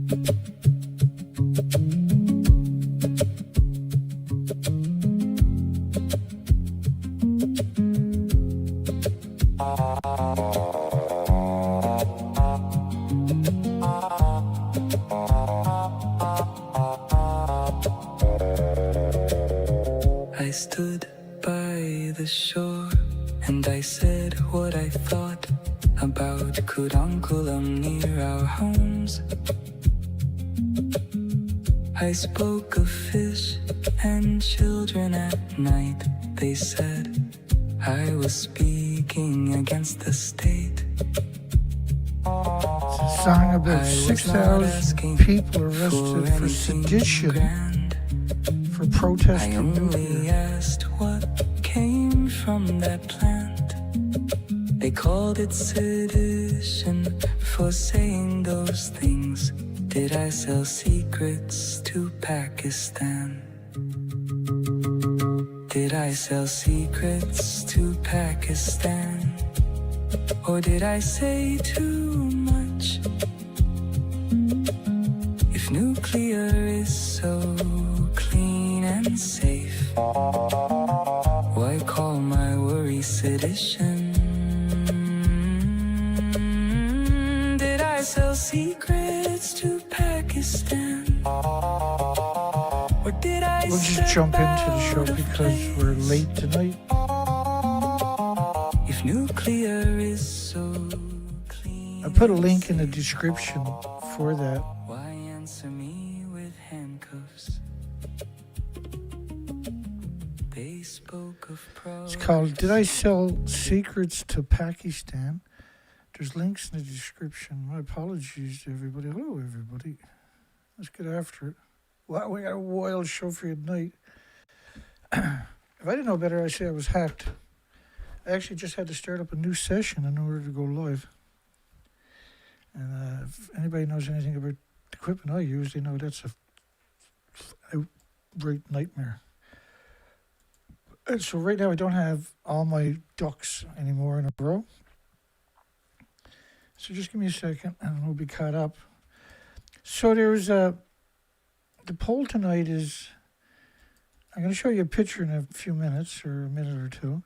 I stood by the shore and I said what I thought about Kudankulam near our homes. I spoke of fish and children at night. They said I was speaking against the state. It's a song about 6,000 people arrested for sedition for protesting I only nuclear. asked what came from that plant. They called it sedition for saying those things. Did I sell secrets to Pakistan? Did I sell secrets to Pakistan? Or did I say too much? If nuclear is so clean and safe, why call my worry sedition? Did I sell secrets to Pakistan? Or did I We'll just jump into the show because we're late tonight. If nuclear is so clean, I put a link in the description for that. why answer me with handcuffs? They spoke of It's called Did I Sell Secrets to Pakistan? There's links in the description. My apologies to everybody. Hello, everybody. Let's get after it. Wow, we got a wild show for you tonight. If I didn't know better, I'd say I was hacked. I actually just had to start up a new session in order to go live. And if anybody knows anything about the equipment I use, they know that's a outright nightmare. And so right now I don't have all my ducks anymore in a row. So just give me a second and we'll be caught up. So there's the poll tonight is, I'm going to show you a picture in a few minutes or a minute or two.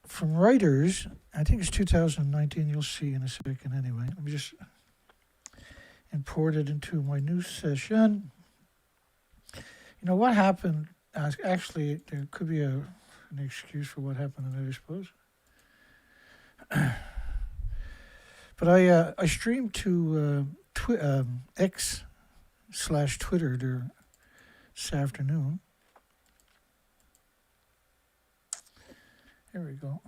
From writers, I think it's 2019, you'll see in a second anyway. Let me just import it into my new session. You know what happened, actually there could be an excuse for what happened tonight, I suppose. But I streamed to X/Twitter there this afternoon. Here we go.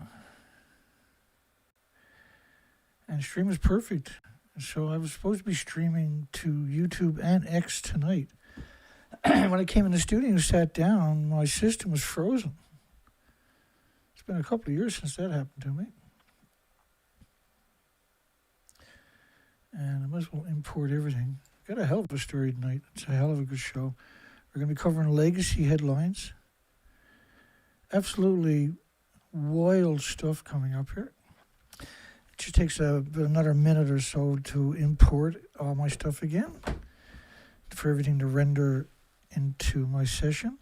And stream was perfect. So I was supposed to be streaming to YouTube and X tonight. When I came in the studio and sat down, my system was frozen. It's been a couple of years since that happened to me. And I might as well import everything. Got a hell of a story tonight. It's a hell of a good show. We're going to be covering legacy headlines. Absolutely wild stuff coming up here. It just takes another minute or so to import all my stuff again for everything to render into my session.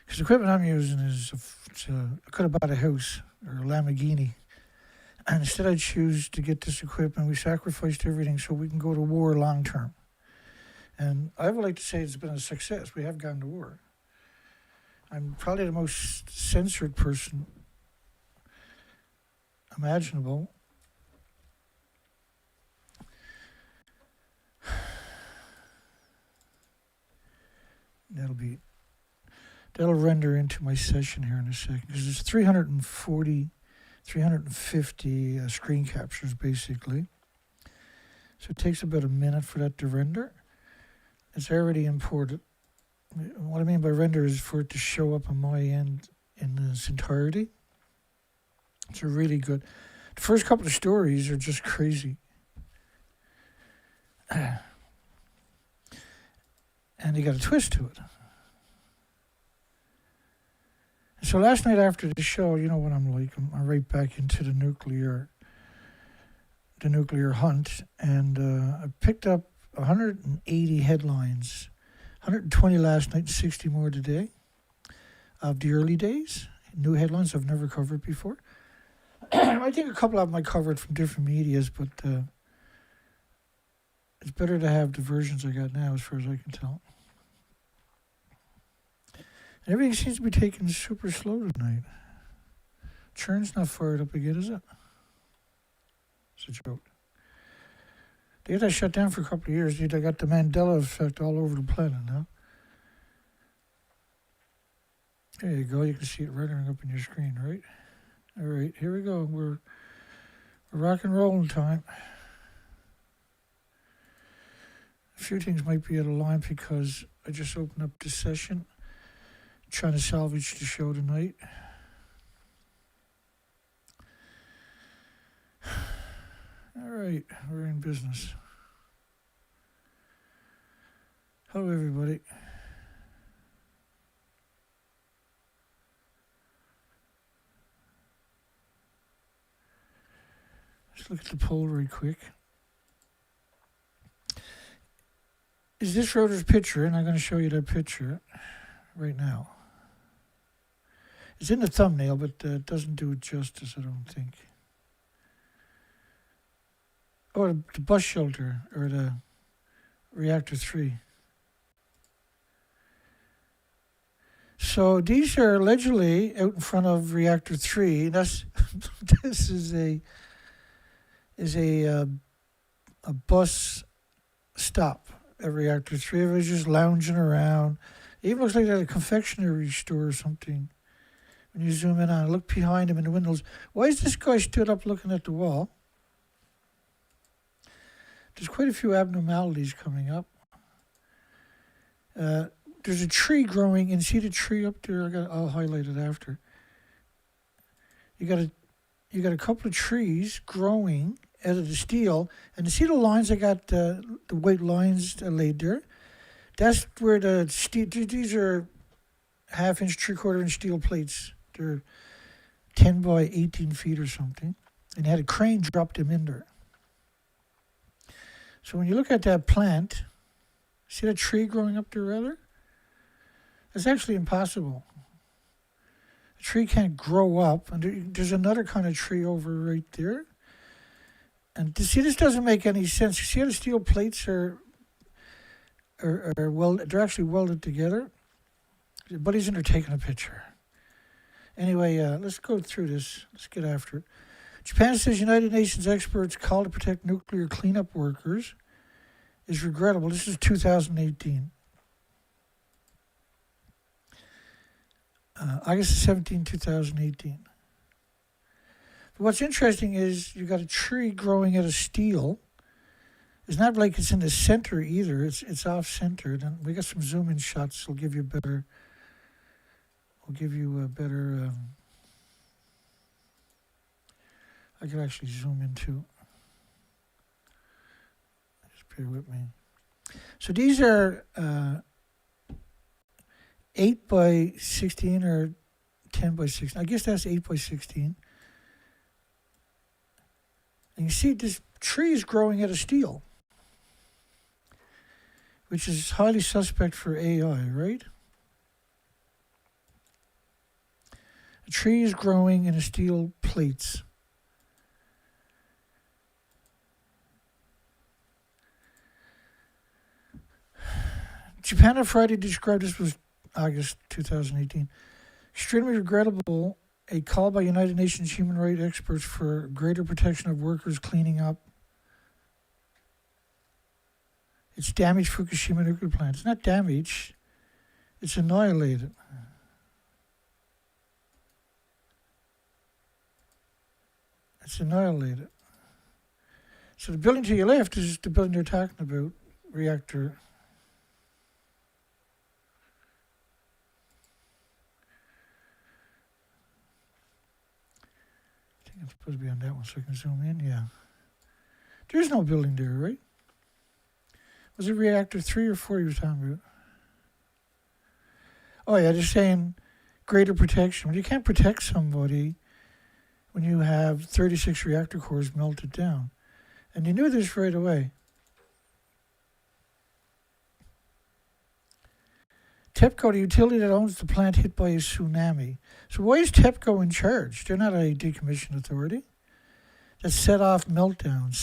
Because the equipment I'm using is, I could have bought a house or a Lamborghini. And instead I choose to get this equipment. We sacrificed everything so we can go to war long term. And I would like to say it's been a success. We have gone to war. I'm probably the most censored person imaginable. That'll render into my session here in a second, because there's 350 screen captures basically. So it takes about a minute for that to render. It's already imported. What I mean by render is for it to show up on my end in its entirety. It's really good. The first couple of stories are just crazy. And they got a twist to it. So last night after the show, you know what I'm like. I'm right back into the the nuclear hunt, and I picked up 180 headlines, 120 last night, 60 more today of the early days. New headlines I've never covered before. I think a couple of them I covered from different medias, but it's better to have the versions I got now as far as I can tell. And everything seems to be taking super slow tonight. Churn's not fired up again, is it? It's a joke. They got that shut down for a couple of years. They got the Mandela effect all over the planet now. There you go. You can see it rendering up on your screen, right? All right, here we go. We're rock and rolling time. A few things might be out of line because I just opened up this session, trying to salvage the show tonight. All right, we're in business. Hello, everybody. Let's look at the poll right quick. Is this Rotor's picture? And I'm going to show you that picture right now. It's in the thumbnail, but it doesn't do it justice, I don't think. Oh, the bus shelter, or the reactor 3. So these are allegedly out in front of reactor 3. That's this is a bus stop at reactor 3. Everybody's just lounging around. It even looks like a confectionery store or something. When you zoom in on it, look behind him in the windows. Why is this guy stood up looking at the wall? There's quite a few abnormalities coming up. There's a tree growing, and see the tree up there? I'll highlight it after. You got a couple of trees growing out of the steel, and you see the lines I got the white lines laid there. That's where the steel. These are 1/2 inch, 3/4 inch steel plates. They're 10 by 18 feet or something, and they had a crane drop them in there. So when you look at that plant, see that tree growing up there rather? It's actually impossible. A tree can't grow up, and there's another kind of tree over right there. And to see, this doesn't make any sense. You see how the steel plates are they're actually welded together? Buddy's in there taking a picture. Anyway, let's go through this. Let's get after it. Japan says United Nations experts call to protect nuclear cleanup workers is regrettable. This is 2018. August 17, 2018. But what's interesting is you got a tree growing out of steel. It's not like it's in the center either. It's off-centered, and we got some zoom-in shots. Will give you better. Will give you a better. I can actually zoom in too. Just bear with me. So these are 8 by 16 or 10 by 16. I guess that's 8 by 16. And you see this tree is growing out of steel, which is highly suspect for AI, right? A tree is growing in a steel plates. Japan on Friday described, this was August 2018, extremely regrettable, a call by United Nations human rights experts for greater protection of workers cleaning up. It's damaged Fukushima nuclear plant. It's not damaged, it's annihilated. It's annihilated. So the building to your left is the building they're talking about, reactor. It's supposed to be on that one so I can zoom in, yeah. There's no building there, right? Was it reactor 3 or 4 you were talking about? Oh yeah, they're saying greater protection. Well, you can't protect somebody when you have 36 reactor cores melted down. And you knew this right away. TEPCO, the utility that owns the plant hit by a tsunami. So why is TEPCO in charge? They're not a decommission authority. That set off meltdowns.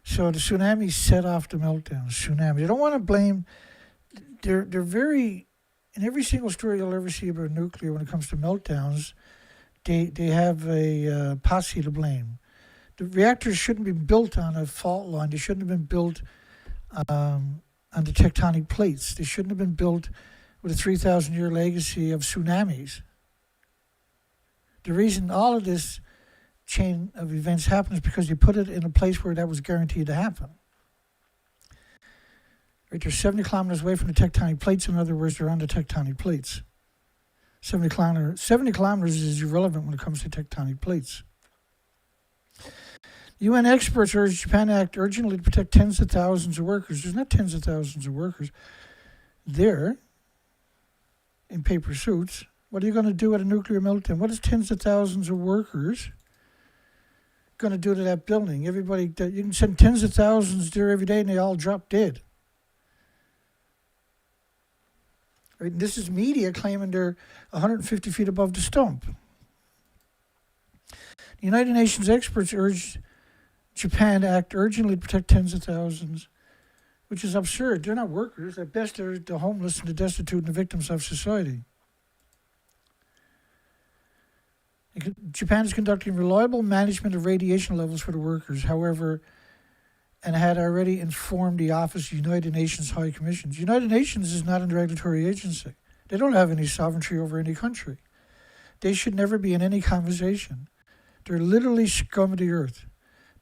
So the tsunami set off the meltdowns. They don't want to blame. They're very, in every single story you'll ever see about nuclear when it comes to meltdowns, they have a posse to blame. The reactors shouldn't be built on a fault line. They shouldn't have been built on the tectonic plates. They shouldn't have been built with a 3,000-year legacy of tsunamis. The reason all of this chain of events happen is because you put it in a place where that was guaranteed to happen. Right, they're 70 kilometers away from the tectonic plates. In other words, they're on the tectonic plates. 70 kilometers is irrelevant when it comes to tectonic plates. UN experts urge Japan to act urgently to protect tens of thousands of workers. There's not tens of thousands of workers there in paper suits. What are you going to do at a nuclear meltdown? What is tens of thousands of workers going to do to that building? Everybody, you can send tens of thousands there every day and they all drop dead. Right? And this is media claiming they're 150 feet above the stump. The United Nations experts urged Japan to act urgently to protect tens of thousands, which is absurd. They're not workers. At best, they're the homeless and the destitute and the victims of society. Japan is conducting reliable management of radiation levels for the workers, however, and had already informed the Office of United Nations High Commission. The United Nations is not a regulatory agency. They don't have any sovereignty over any country. They should never be in any conversation. They're literally scum of the earth.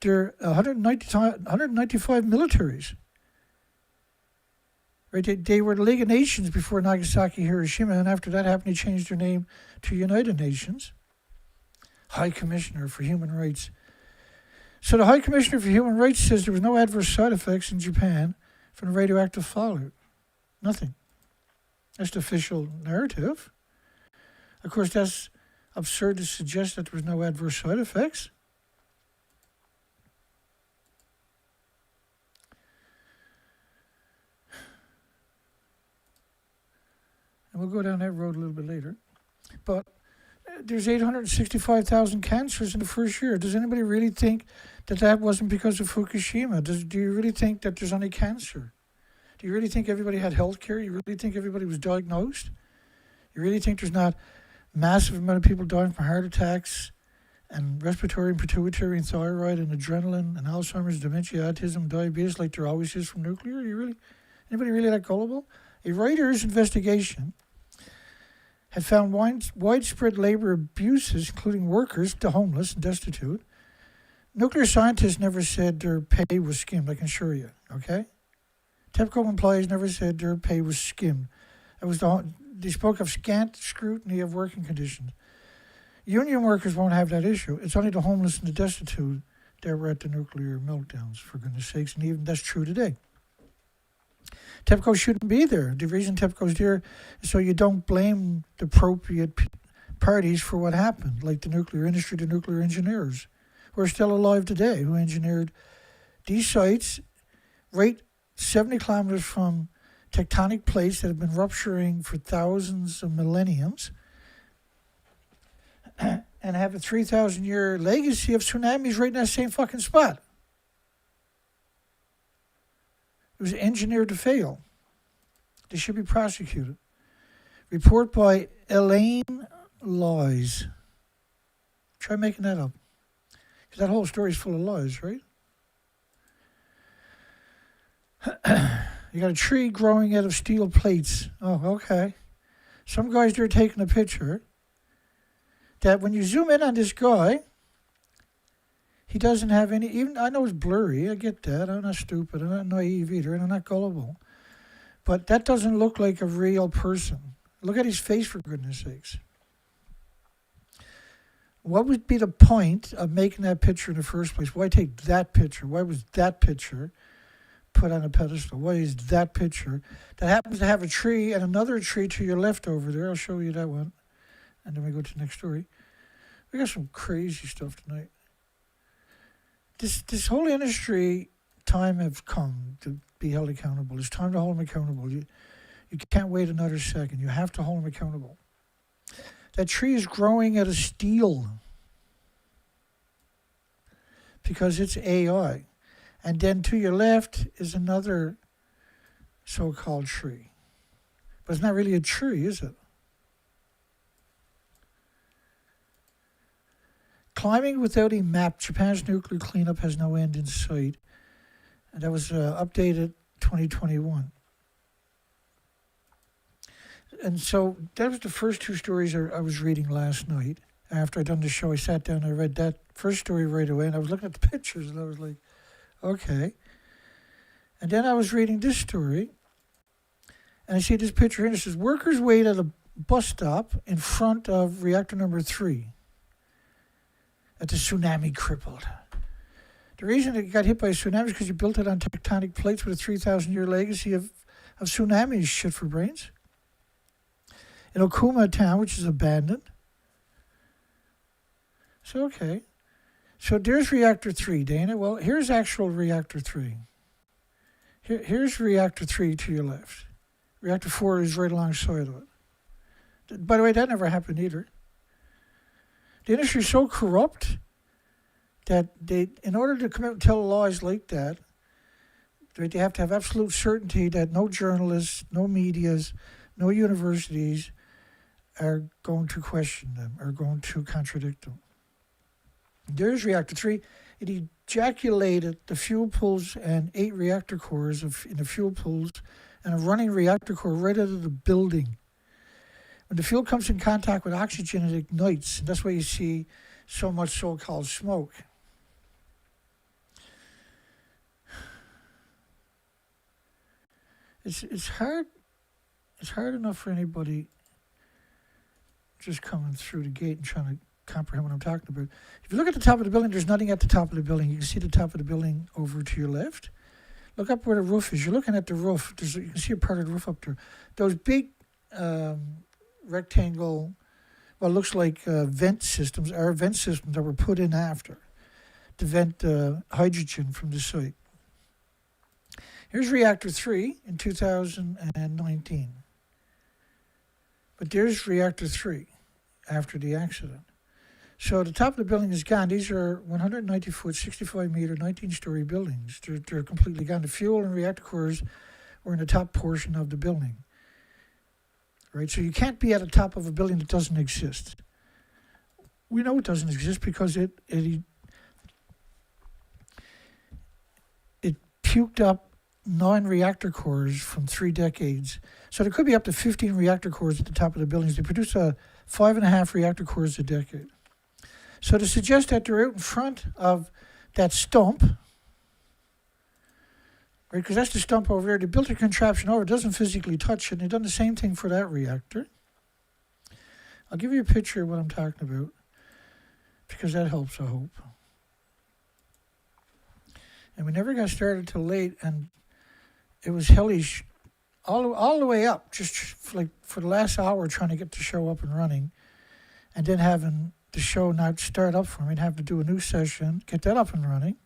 They're 195 militaries. Right? They were the League of Nations before Nagasaki, Hiroshima, and after that happened, they changed their name to United Nations. High Commissioner for Human Rights. So the High Commissioner for Human Rights says there was no adverse side effects in Japan from the radioactive fallout. Nothing. That's the official narrative. Of course, that's absurd to suggest that there was no adverse side effects. And we'll go down that road a little bit later. But there's 865,000 cancers in the first year. Does anybody really think that that wasn't because of Fukushima? Do you really think that there's any cancer? Do you really think everybody had health care? You really think everybody was diagnosed? You really think there's not massive amount of people dying from heart attacks and respiratory and pituitary and thyroid and adrenaline and Alzheimer's, dementia, autism, diabetes like there always is from nuclear? Anybody really that gullible? A Reuters investigation had found widespread labor abuses, including workers, the homeless and destitute. Nuclear scientists never said their pay was skimmed, I can assure you, okay? TEPCO employees never said their pay was skimmed. They spoke of scant scrutiny of working conditions. Union workers won't have that issue. It's only the homeless and the destitute that were at the nuclear meltdowns, for goodness sakes, and even that's true today. TEPCO shouldn't be there. The reason TEPCO's there is so you don't blame the appropriate parties for what happened, like the nuclear industry, the nuclear engineers, who are still alive today, who engineered these sites right 70 kilometers from tectonic plates that have been rupturing for thousands of millenniums and have a 3,000-year legacy of tsunamis right in that same fucking spot. It was engineered to fail. They should be prosecuted. Report by Elaine Lies. Try making that up. Because that whole story is full of lies, right? You got a tree growing out of steel plates. Oh, okay. Some guy's there taking a picture that when you zoom in on this guy, he doesn't have any, even, I know it's blurry, I get that, I'm not stupid, I'm not naive either, and I'm not gullible. But that doesn't look like a real person. Look at his face, for goodness sakes. What would be the point of making that picture in the first place? Why take that picture? Why was that picture put on a pedestal? Why is that picture that happens to have a tree and another tree to your left over there? I'll show you that one. And then we go to the next story. We got some crazy stuff tonight. this whole industry, time have come to be held accountable. It's time to hold them accountable. You can't wait another second. You have to hold them accountable. That tree is growing out of steel because it's AI. And then to your left is another so-called tree. But it's not really a tree, is it? Climbing without a map, Japan's nuclear cleanup has no end in sight. And that was updated 2021. And so that was the first two stories I was reading last night. After I'd done the show, I sat down and I read that first story right away. And I was looking at the pictures and I was like, okay. And then I was reading this story. And I see this picture here. And it says, workers wait at a bus stop in front of reactor number 3 at the tsunami crippled. The reason it got hit by a tsunami is because you built it on tectonic plates with a 3,000-year legacy of tsunamis, shit for brains. In Okuma town, which is abandoned. So, okay. So there's reactor 3, Dana. Well, here's actual reactor 3. Here's reactor 3 to your left. Reactor 4 is right alongside of it. By the way, that never happened either. The industry is so corrupt that they, in order to come out and tell lies like that, they have to have absolute certainty that no journalists, no medias, no universities are going to question them, are going to contradict them. There's reactor 3. It ejaculated the fuel pools and 8 reactor cores in the fuel pools and a running reactor core right out of the building. When the fuel comes in contact with oxygen, it ignites, and that's why you see so much so-called smoke. It's hard enough for anybody just coming through the gate and trying to comprehend what I'm talking about. If you look at the top of the building, there's nothing at the top of the building. You can see the top of the building over to your left. Look up where the roof is. You're looking at the roof. You can see a part of the roof up there. Those big rectangle, well, it looks like vent systems, are vent systems that were put in after to vent hydrogen from the site. Here's reactor 3 in 2019. But there's reactor 3 after the accident. So the top of the building is gone. These are 190-foot, 65-meter, 19-story buildings. They're completely gone. The fuel and reactor cores were in the top portion of the building. Right? So you can't be at the top of a building that doesn't exist. We know it doesn't exist because it puked up 9 reactor cores from 3 decades. So there could be up to 15 reactor cores at the top of the buildings. They produce 5.5 reactor cores a decade. So to suggest that they're out in front of that stump, right, because that's the stump over there, they built a contraption over, it doesn't physically touch it, and they've done the same thing for that reactor. I'll give you a picture of what I'm talking about, because that helps, I hope. And we never got started till late, and it was hellish all the way up, just like for the last hour trying to get the show up and running, and then having the show not start up for me and have to do a new session, get that up and running.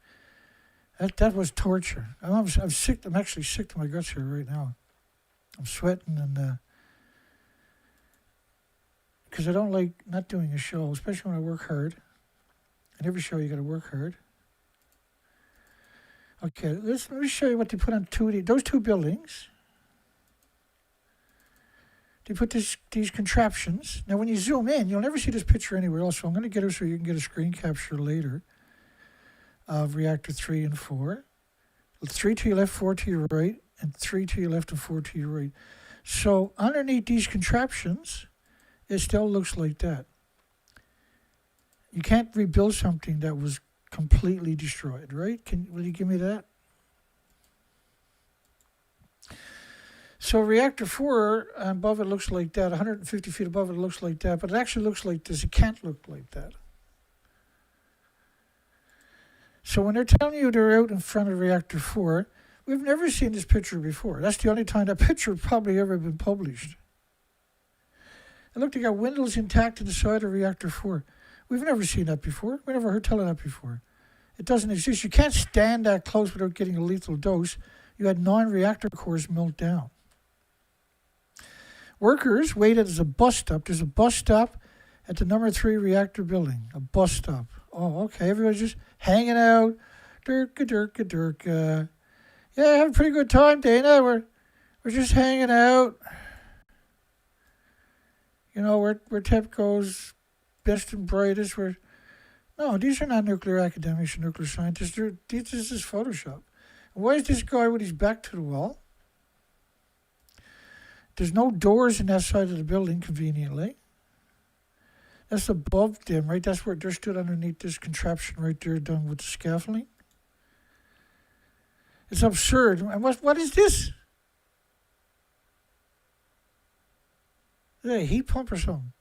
That was torture. I'm sick. I'm actually sick to my guts here right now. I'm sweating and because I don't like not doing a show, especially when I work hard. And every show you got to work hard. Okay, let me show you what they put on those two buildings. They put these contraptions. Now, when you zoom in, you'll never see this picture anywhere else. So I'm going to get it so you can get a screen capture later of reactor 3 and 4. 3 to your left, 4 to your right, and 3 to your left and 4 to your right. So underneath these contraptions, it still looks like that. You can't rebuild something that was completely destroyed, right? Will you give me that? So reactor 4 above it looks like that. 150 feet above it looks like that. But it actually looks like this. It can't look like that. So when they're telling you they're out in front of reactor 4, we've never seen this picture before. That's the only time that picture probably ever been published. And look, they got windows intact to the side of reactor 4. We've never seen that before. We never heard tell of that before. It doesn't exist. You can't stand that close without getting a lethal dose. You had 9 reactor cores melt down. Workers waited as a bus stop. There's a bus stop at the number 3 reactor building. A bus stop. Oh, okay. Everybody's just hanging out. Durka, durka, durka. Yeah, have a pretty good time, Dana. We're just hanging out. You know, where TEPCO's best and brightest. No, these are not nuclear academics or nuclear scientists. This is Photoshop. And why is this guy with his back to the wall? There's no doors in that side of the building, conveniently. That's above them, right? That's where they're stood underneath this contraption right there done with the scaffolding. It's absurd. And what is this? Is that a heat pump or something?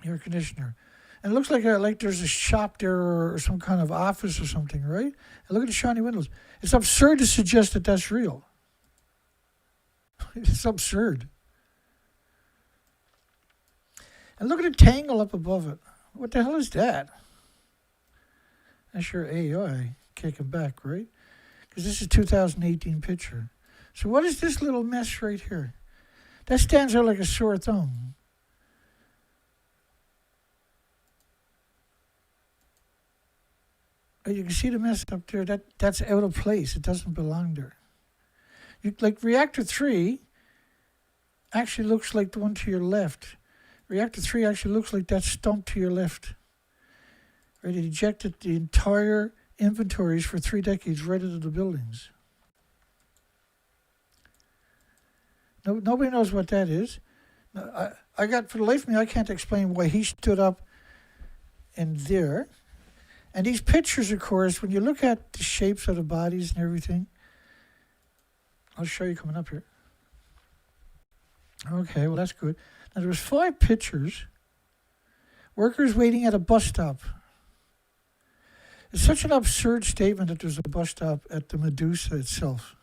Air conditioner. And it looks like there's a shop there or some kind of office or something, right? And look at the shiny windows. It's absurd to suggest that that's real. It's absurd. And look at the tangle up above it. What the hell is that? That's your AI kicking back, right? Because this is a 2018 picture. So what is this little mess right here? That stands out like a sore thumb. You can see the mess up there. That's out of place. It doesn't belong there. Like reactor 3 actually looks like the one to your left. Reactor 3 actually looks like that stump to your left. Right, it ejected the entire inventories for 3 decades right into the buildings. Nobody knows what that is. I got, for the life of me, I can't explain why he stood up in there. And these pictures, of course, when you look at the shapes of the bodies and everything, I'll show you coming up here. Okay, well, that's good. Now, there was 5 pictures. Workers waiting at a bus stop. It's such an absurd statement that there's a bus stop at the Medusa itself.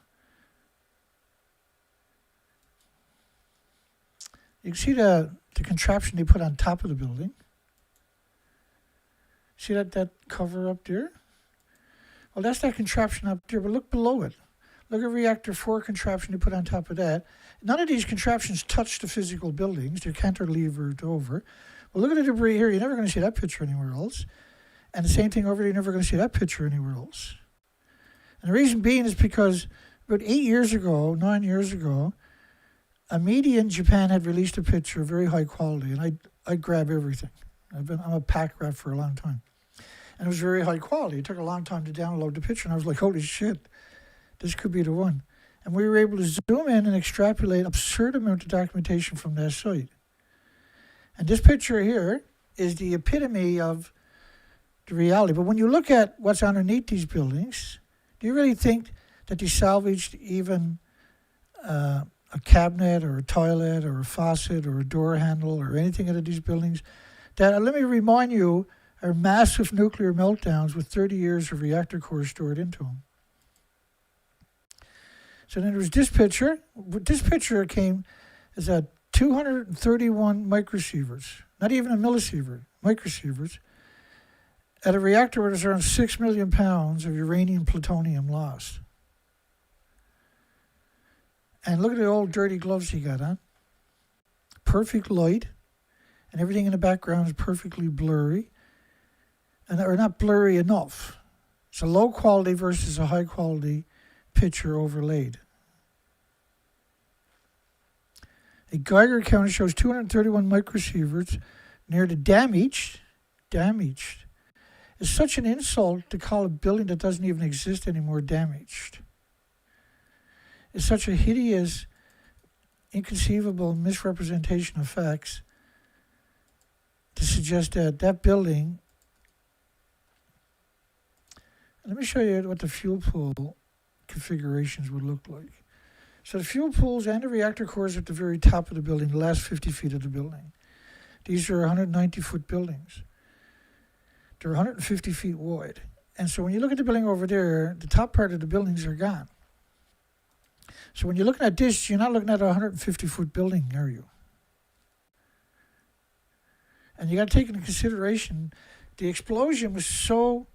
You can see the contraption they put on top of the building. See that cover up there? Well, that's that contraption up there, but look below it. Look at reactor 4 contraption they put on top of that. None of these contraptions touch the physical buildings. They're cantilevered over. Well, look at the debris here. You're never going to see that picture anywhere else. And the same thing over there, you're never going to see that picture anywhere else. And the reason being is because about 9 years ago, a media in Japan had released a picture of very high quality, and I grab everything. I'm a pack rat for a long time. And it was very high quality. It took a long time to download the picture, and I was like, holy shit, this could be the one. And we were able to zoom in and extrapolate absurd amount of documentation from that site. And this picture here is the epitome of the reality. But when you look at what's underneath these buildings, do you really think that they salvaged even a cabinet or a toilet or a faucet or a door handle or anything out of these buildings? That, let me remind you, are massive nuclear meltdowns with 30 years of reactor cores stored into them. So then there was this picture. This picture came as a 231 microsieverts, not even a millisievert, microsieverts, at a reactor where there's around 6 million pounds of uranium plutonium lost. And look at the old dirty gloves he got on. Perfect light. And everything in the background is perfectly blurry. Or not blurry enough. It's a low quality versus a high quality picture overlaid. A Geiger counter shows 231 microsieverts near the damaged. It's such an insult to call a building that doesn't even exist anymore damaged. It's such a hideous, inconceivable misrepresentation of facts to suggest that that building. Let me show you what the fuel pool configurations would look like. So the fuel pools and the reactor cores are at the very top of the building, the last 50 feet of the building. These are 190-foot buildings. They're 150 feet wide. And so when you look at the building over there, the top part of the buildings are gone. So when you're looking at this, you're not looking at a 150-foot building, are you? And you got to take into consideration the explosion was so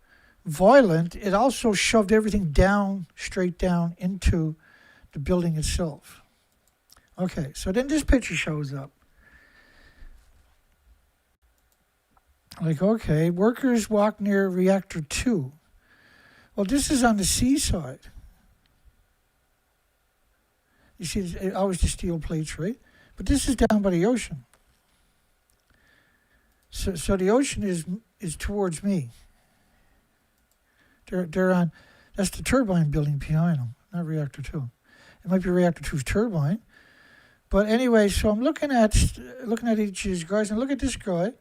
violent, it also shoved everything down, straight down into the building itself. Okay, so then this picture shows up. Like, okay, workers walk near reactor 2. Well, this is on the seaside. You see, always the steel plates, right? But this is down by the ocean. So the ocean is towards me. They're on, that's the turbine building behind them, not reactor 2. It might be reactor 2's turbine. But anyway, so I'm looking at each of these guys, and look at this guy,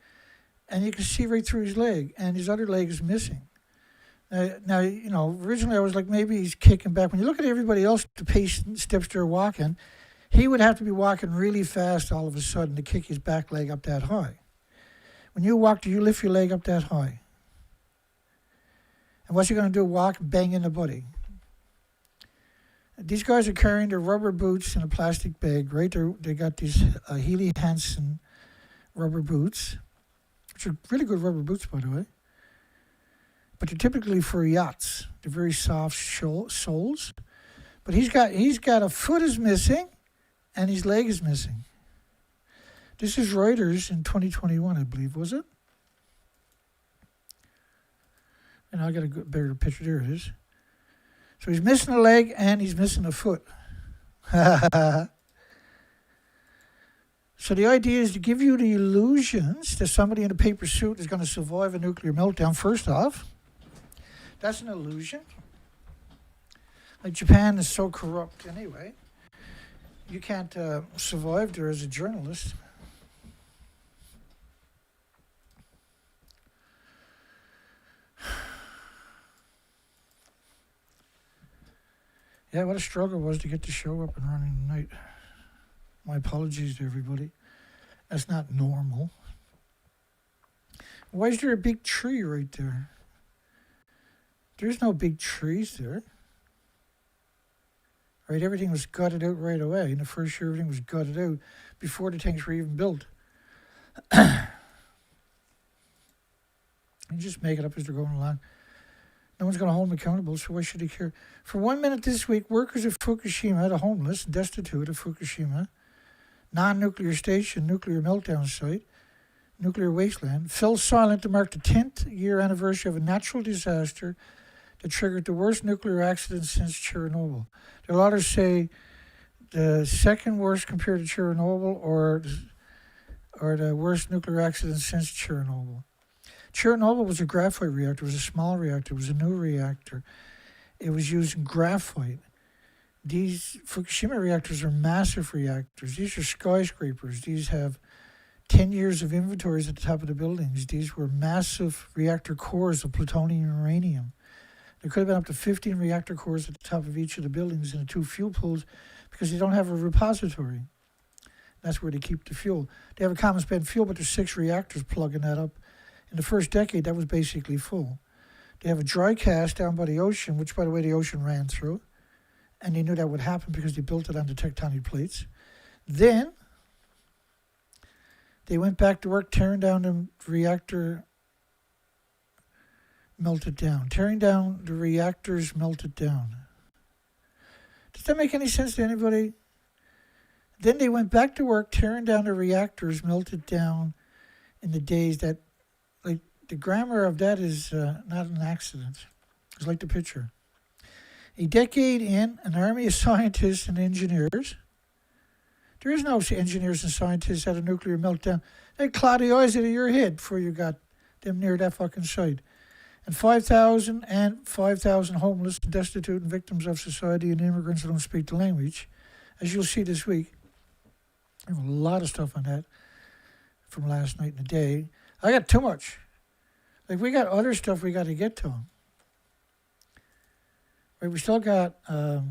and you can see right through his leg, and his other leg is missing. Now, you know, originally I was like, maybe he's kicking back. When you look at everybody else, the pace steps they're walking, he would have to be walking really fast all of a sudden to kick his back leg up that high. When you walk, do you lift your leg up that high? And what's he going to do? Walk, bang in the body. These guys are carrying their rubber boots in a plastic bag, right? They got these Healy Hansen rubber boots, which are really good rubber boots, by the way. But they're typically for yachts. They're very soft soles. But he's got a foot is missing, and his leg is missing. This is Reuters in 2021, I believe, was it? And I got a better picture. There it is. So he's missing a leg and he's missing a foot. So the idea is to give you the illusions that somebody in a paper suit is going to survive a nuclear meltdown. First off, that's an illusion. Like, Japan is so corrupt anyway. You can't survive there as a journalist. Yeah, what a struggle it was to get the show up and running tonight. My apologies to everybody. That's not normal. Why is there a big tree right there? There's no big trees there. Right, everything was gutted out right away. In the first year, everything was gutted out before the tanks were even built. You just make it up as they're going along. No one's going to hold them accountable, so why should they care? For 1 minute this week, workers of Fukushima, the homeless, destitute of Fukushima, non-nuclear station, nuclear meltdown site, nuclear wasteland, fell silent to mark the 10th year anniversary of a natural disaster that triggered the worst nuclear accident since Chernobyl. The latter say the second worst compared to Chernobyl or the worst nuclear accident since Chernobyl. Chernobyl was a graphite reactor. It was a small reactor. It was a new reactor. It was using graphite. These Fukushima reactors are massive reactors. These are skyscrapers. These have 10 years of inventories at the top of the buildings. These were massive reactor cores of plutonium and uranium. There could have been up to 15 reactor cores at the top of each of the buildings and the 2 fuel pools because they don't have a repository. That's where they keep the fuel. They have a common spent fuel, but there's 6 reactors plugging that up. In the first decade, that was basically full. They have a dry cast down by the ocean, which, by the way, the ocean ran through. And they knew that would happen because they built it on the tectonic plates. Then, they went back to work tearing down the reactor, melted down. Tearing down the reactors, melted down. Does that make any sense to anybody? Then they went back to work tearing down the reactors, melted down in the days that, like, the grammar of that is not an accident. It's like the picture. A decade in, an army of scientists and engineers. There is no engineers and scientists at a nuclear meltdown. They'd claw the eyes out of your head before you got them near that fucking site. And 5,000 homeless, destitute, and victims of society and immigrants who don't speak the language. As you'll see this week, I have a lot of stuff on that from last night and the day. I got too much. Like, we got other stuff we got to get to. Right, we still got, I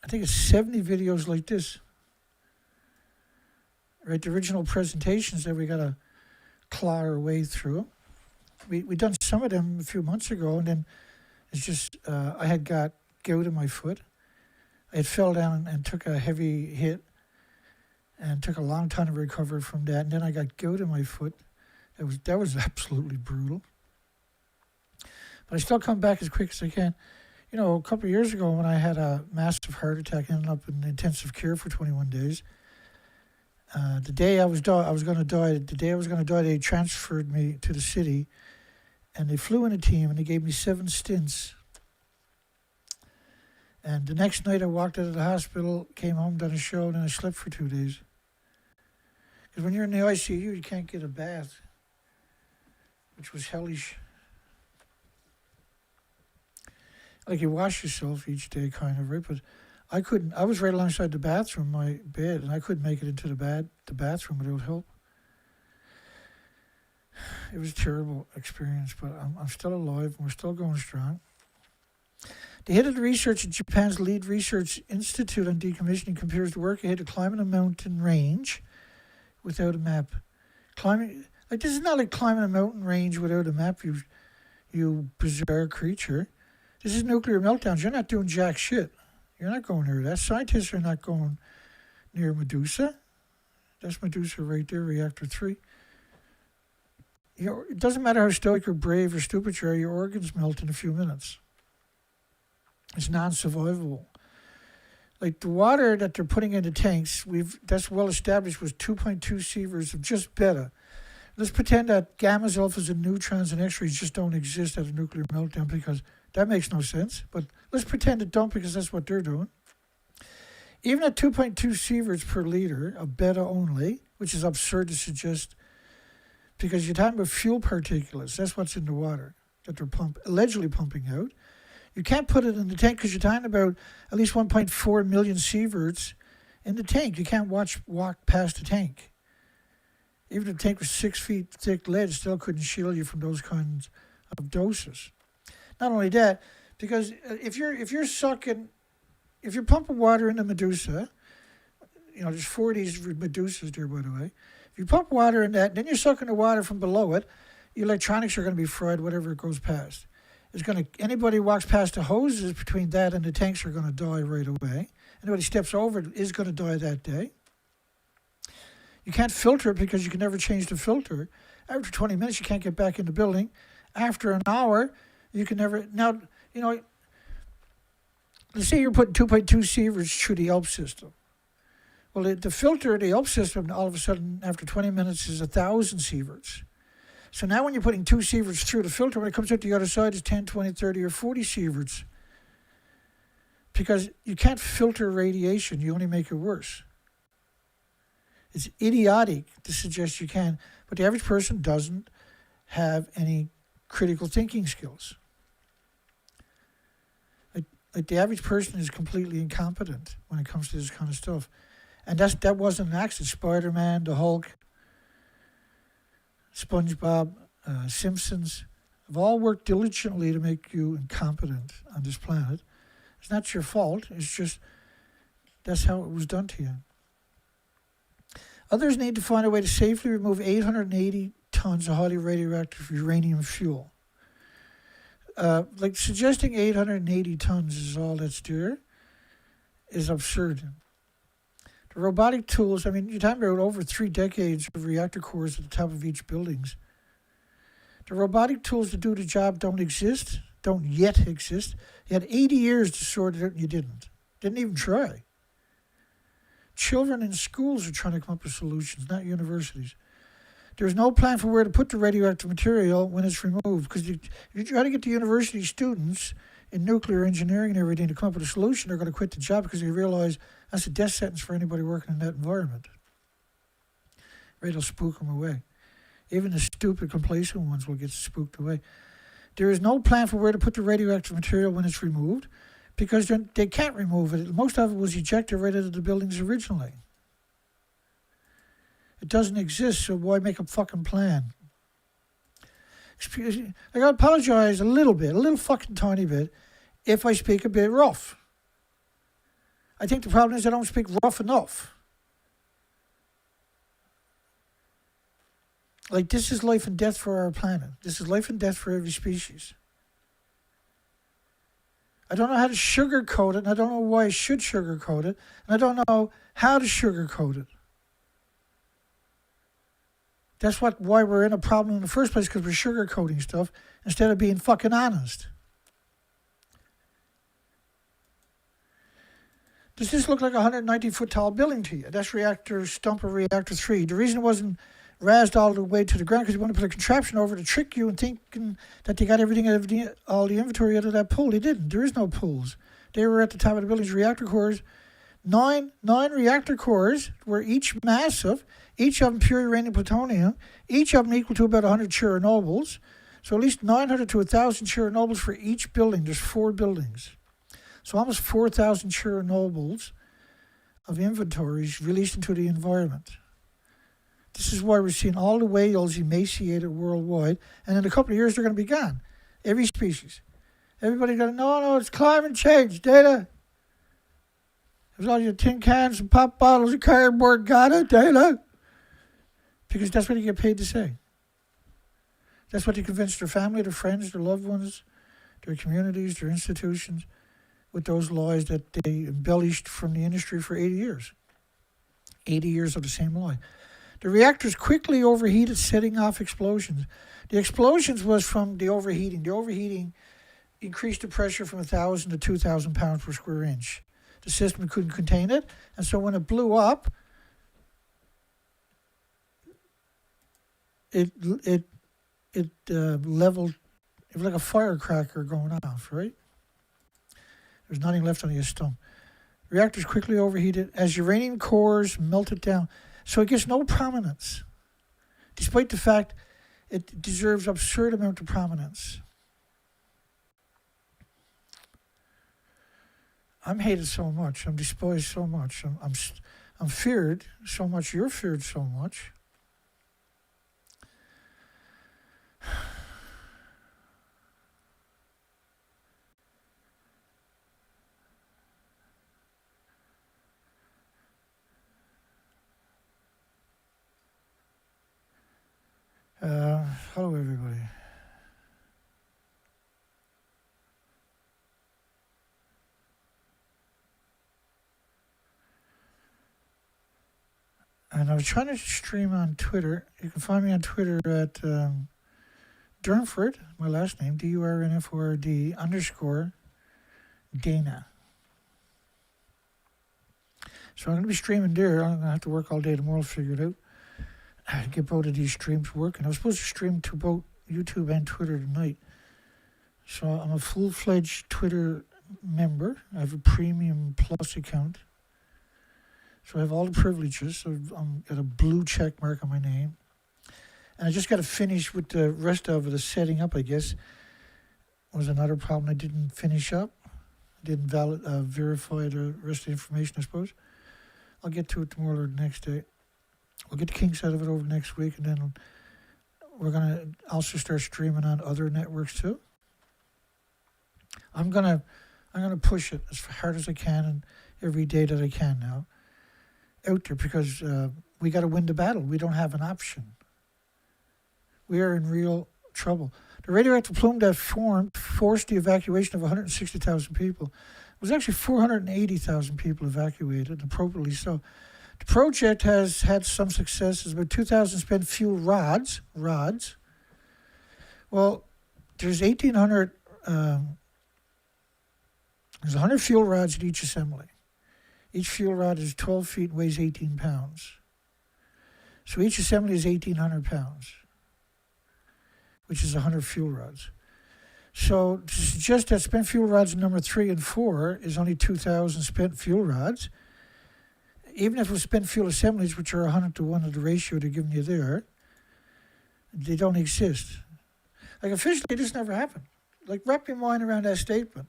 think it's 70 videos like this. Right, the original presentations that we got to claw our way through. We done some of them a few months ago, and then it's just, I had got gout in my foot. I had fell down and took a heavy hit and took a long time to recover from that. And then I got gout in my foot. That was absolutely brutal. But I still come back as quick as I can. You know, a couple of years ago when I had a massive heart attack, ended up in intensive care for 21 days. The day I was going to die, they transferred me to the city, and they flew in a team, and they gave me 7 stints. And the next night I walked out of the hospital, came home, done a show, and then I slept for 2 days. Because when you're in the ICU, you can't get a bath, which was hellish. Like you wash yourself each day, kind of, right? But I couldn't. I was right alongside the bathroom, my bed, and I couldn't make it into the bathroom without help. It was a terrible experience, but I'm still alive, and we're still going strong. The head of the research at Japan's lead research institute on decommissioning compares the work ahead of climbing a mountain range without a map. This is not like climbing a mountain range without a map, you bizarre creature. This is nuclear meltdowns. You're not doing jack shit. You're not going near that. Scientists are not going near Medusa. That's Medusa right there, reactor 3. You know, it doesn't matter how stoic or brave or stupid you are, your organs melt in a few minutes. It's non-survivable. Like the water that they're putting into tanks, that's well established, was 2.2 sieverts of just beta. Let's pretend that gammas, alphas, and neutrons and X-rays just don't exist at a nuclear meltdown, because that makes no sense. But let's pretend it don't, because that's what they're doing. Even at 2.2 sieverts per liter of beta only, which is absurd to suggest, because you're talking about fuel particulates. That's what's in the water that they're allegedly pumping out. You can't put it in the tank because you're talking about at least 1.4 million sieverts in the tank. You can't walk past the tank. Even if the tank was 6 feet thick lead, still couldn't shield you from those kinds of doses. Not only that, because if you're pumping water into Medusa, you know, there's 4 of these Medusas there, by the way. If you pump water in that, then you're sucking the water from below it. Your electronics are going to be fried, whatever it goes past. Anybody who walks past the hoses between that and the tanks are going to die right away. Anybody steps over it is going to die that day. You can't filter it because you can never change the filter. After 20 minutes, you can't get back in the building. After an hour, you can never... Now, you know, let's say you're putting 2.2 sieverts through the ELP system. Well, the filter of the ELP system, all of a sudden, after 20 minutes, is 1,000 sieverts. So now when you're putting 2 sieverts through the filter, when it comes out the other side, it's 10, 20, 30, or 40 sieverts. Because you can't filter radiation. You only make it worse. It's idiotic to suggest you can, but the average person doesn't have any critical thinking skills. Like the average person is completely incompetent when it comes to this kind of stuff. And that wasn't an accident. Spider-Man, the Hulk, SpongeBob, Simpsons have all worked diligently to make you incompetent on this planet. It's not your fault. It's just that's how it was done to you. Others need to find a way to safely remove 880 tons of highly radioactive uranium fuel. Like suggesting 880 tons is all that's there is absurd. The robotic tools, I mean, you're talking about over 3 decades of reactor cores at the top of each buildings. The robotic tools to do the job don't yet exist. You had 80 years to sort it out and you didn't. Didn't even try. Children in schools are trying to come up with solutions, not universities. There's no plan for where to put the radioactive material when it's removed, because if you try to get the university students in nuclear engineering and everything to come up with a solution, they're going to quit the job because they realize that's a death sentence for anybody working in that environment. Right, it'll spook them away. Even the stupid, complacent ones will get spooked away. There is no plan for where to put the radioactive material when it's removed, because they can't remove it. Most of it was ejected right out of the buildings originally. It doesn't exist, so why make a fucking plan? Excuse me, I gotta apologize a little fucking tiny bit, if I speak a bit rough. I think the problem is I don't speak rough enough. Like, this is life and death for our planet. This is life and death for every species. I don't know how to sugarcoat it, and I don't know why I should sugarcoat it, and I don't know how to sugarcoat it. That's why we're in a problem in the first place, because we're sugarcoating stuff instead of being fucking honest. Does this look like a 190-foot tall building to you? That's reactor stump of reactor 3. The reason it wasn't razzed all the way to the ground because they want to put a contraption over to trick you and thinking that they got everything out of all the inventory out of that pool. They didn't. There is no pools. They were at the top of the building's reactor cores. Nine reactor cores were each massive, each of them pure uranium plutonium, each of them equal to about 100 Chernobyls. So at least 900 to 1,000 Chernobyls for each building. There's 4 buildings. So almost 4,000 Chernobyls of inventories released into the environment. This is why we're seeing all the whales emaciated worldwide, and in a couple of years they're going to be gone. Every species. Everybody's going to, no, it's climate change, data. There's all your tin cans and pop bottles of cardboard, got it, data? Because that's what you get paid to say. That's what they convince their family, their friends, their loved ones, their communities, their institutions, with those lies that they embellished from the industry for 80 years. 80 years of the same lie. The reactors quickly overheated, setting off explosions. The explosions was from the overheating. The overheating increased the pressure from 1,000 to 2,000 pounds per square inch. The system couldn't contain it, and so when it blew up, it leveled. It was like a firecracker going off, right? There's nothing left on the stump. Reactors quickly overheated as uranium cores melted down, so it gets no prominence, despite the fact it deserves absurd amount of prominence. I'm hated so much. I'm despised so much. I'm feared so much. You're feared so much. Hello, everybody. And I was trying to stream on Twitter. You can find me on Twitter at Durnford, my last name, DURNFORD _Dana. So I'm going to be streaming there. I'm going to have to work all day tomorrow to figure it out. Get both of these streams working. I was supposed to stream to both YouTube and Twitter tonight. So I'm a full-fledged Twitter member. I have a premium plus account. So I have all the privileges. So I'm got a blue check mark on my name. And I just got to finish with the rest of it. The setting up, I guess, was another problem I didn't finish up. I didn't verify the rest of the information, I suppose. I'll get to it tomorrow or the next day. We'll get the kinks out of it over next week, and then we're going to also start streaming on other networks too. I'm gonna push it as hard as I can and every day that I can now out there, because we got to win the battle. We don't have an option. We are in real trouble. The radioactive plume that forced the evacuation of 160,000 people. It was actually 480,000 people evacuated, appropriately so. The project has had some successes. About 2,000 spent fuel rods. Well, there's 1,800. There's 100 fuel rods at each assembly. Each fuel rod is 12 feet and weighs 18 pounds. So each assembly is 1,800 pounds, which is 100 fuel rods. So to suggest that spent fuel rods number 3 and 4 is only 2,000 spent fuel rods, even if it was spent fuel assemblies, which are 100 to 1 of the ratio they're giving you there, they don't exist. Like, officially, this never happened. Like, wrap your mind around that statement.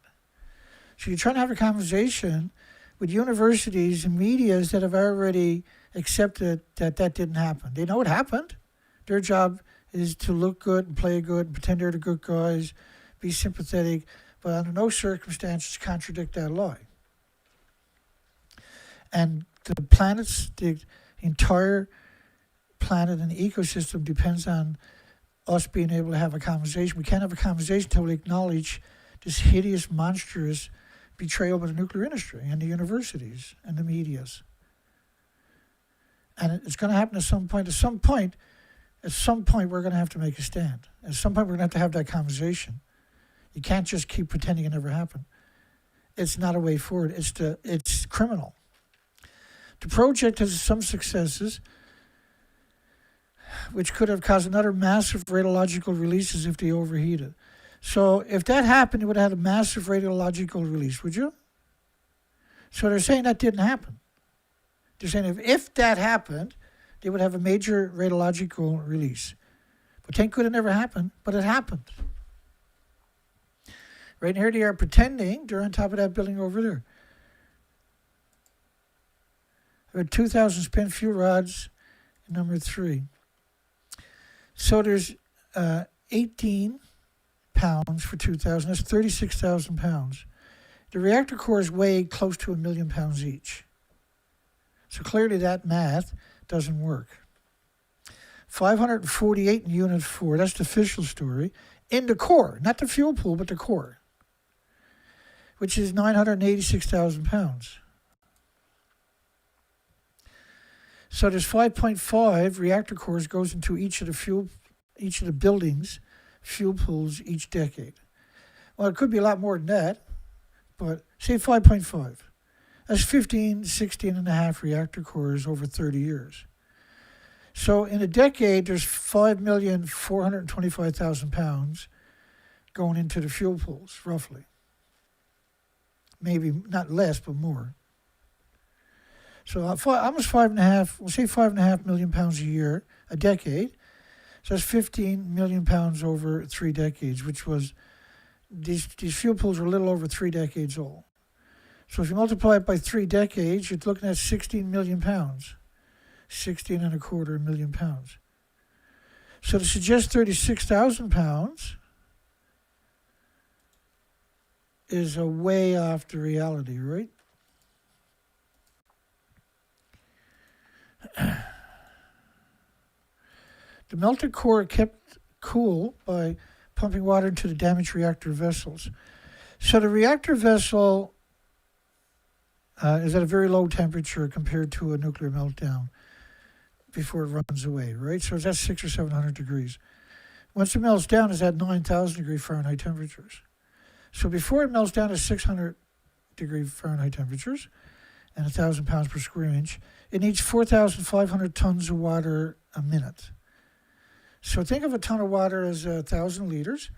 So you're trying to have a conversation with universities and medias that have already accepted that didn't happen. They know it happened. Their job is to look good and play good and pretend they're the good guys, be sympathetic, but under no circumstances contradict that lie. And the planets, the entire planet and the ecosystem depends on us being able to have a conversation. We can't have a conversation until we acknowledge this hideous, monstrous betrayal by the nuclear industry and the universities and the medias. And it's going to happen at some point. At some point, At some point, we're going to have to make a stand. At some point, we're going to have that conversation. You can't just keep pretending it never happened. It's not a way forward. It's criminal. The project has some successes, which could have caused another massive radiological releases if they overheated. So if that happened, you would have had a massive radiological release, would you? So they're saying that didn't happen. They're saying if that happened, they would have a major radiological release. But thank God it never happened, but it happened. Right here they are pretending they're on top of that building over there. There are 2,000 spent fuel rods in number 3. So there's 18 pounds for 2,000. That's 36,000 pounds. The reactor cores weigh close to 1 million pounds each. So clearly that math doesn't work. 548 in Unit 4. That's the official story. In the core, not the fuel pool, but the core, which is 986,000 pounds. So there's 5.5 reactor cores goes into each of the buildings, fuel pools each decade. Well, it could be a lot more than that, but say 5.5. That's 15, 16 and a half reactor cores over 30 years. So in a decade, there's 5,425,000 pounds going into the fuel pools, roughly. Maybe not less, but more. So almost 5.5, we'll say 5.5 million pounds a year, a decade. So that's 15 million pounds over 3 decades, which was, these fuel pools were a little over 3 decades old. So if you multiply it by 3 decades, you're looking at 16 million pounds. 16 and a quarter million pounds. So to suggest 36,000 pounds is a way off the reality, right? The melted core kept cool by pumping water into the damaged reactor vessels. So the reactor vessel is at a very low temperature compared to a nuclear meltdown before it runs away, right? So it's at 600 or 700 degrees. Once it melts down, it's at 9,000 degree Fahrenheit temperatures. So before it melts down to 600 degree Fahrenheit temperatures and 1,000 pounds per square inch, it needs 4,500 tons of water a minute. So think of a ton of water as 1,000 liters,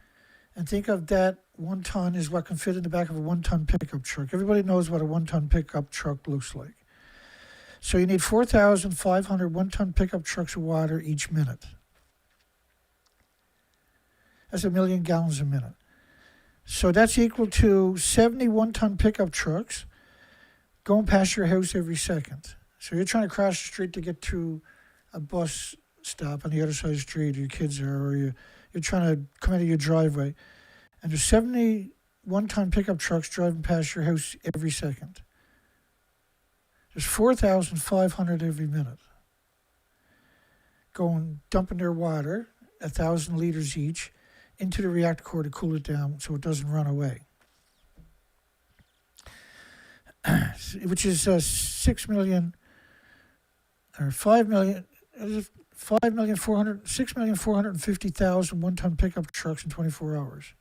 and think of that 1 ton is what can fit in the back of a 1-ton pickup truck. Everybody knows what a 1-ton pickup truck looks like. So you need 4,500 1-ton pickup trucks of water each minute. That's 1 million gallons a minute. So that's equal to 70 1-ton pickup trucks going past your house every second. So you're trying to cross the street to get to a bus stop on the other side of the street, or your kids are, or you're trying to come out of your driveway. And there's 70 1-ton pickup trucks driving past your house every second. There's 4,500 every minute going, dumping their water, 1,000 liters each, into the reactor core to cool it down so it doesn't run away. Which is 6 million, or 5 million, 6,450,000 1-ton pickup trucks in 24 hours.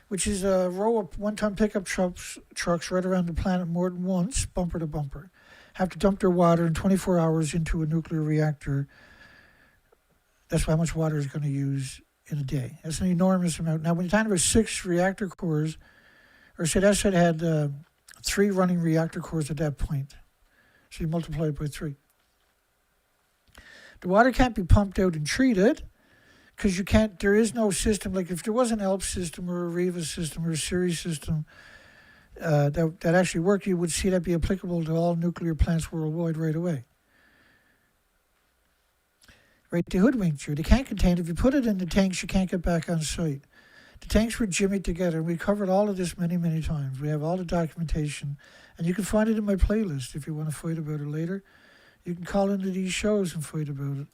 Which is a row of 1-ton pickup trucks right around the planet more than once, bumper to bumper, have to dump their water in 24 hours into a nuclear reactor. That's how much water is going to use in a day. That's an enormous amount. Now, when you're talking about 6 reactor cores, or say that said had 3 running reactor cores at that point. So you multiply it by 3. The water can't be pumped out and treated, because you can't, there is no system, like if there was an ELP system or a REVA system or a series system that actually worked, you would see that be applicable to all nuclear plants worldwide right away. Right, they hoodwinked you. They can't contain it. If you put it in the tanks, you can't get back on site. The tanks were jimmied together, and we covered all of this many, many times. We have all the documentation, and you can find it in my playlist if you want to fight about it later. You can call into these shows and fight about it.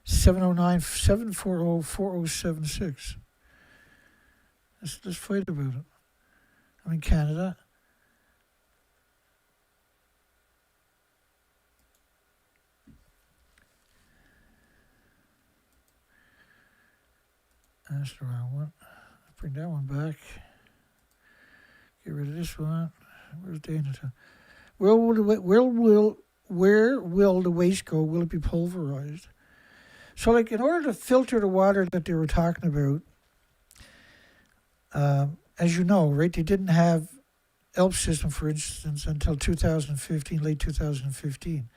709-740-4076. Let's fight about it. I'm in Canada. That's the wrong one. Bring that one back. Get rid of this one. Where's Daini? Where will the waste go? Will it be pulverized? So, like, in order to filter the water that they were talking about, as you know, right, they didn't have ELP system, for instance, until 2015, late 2015.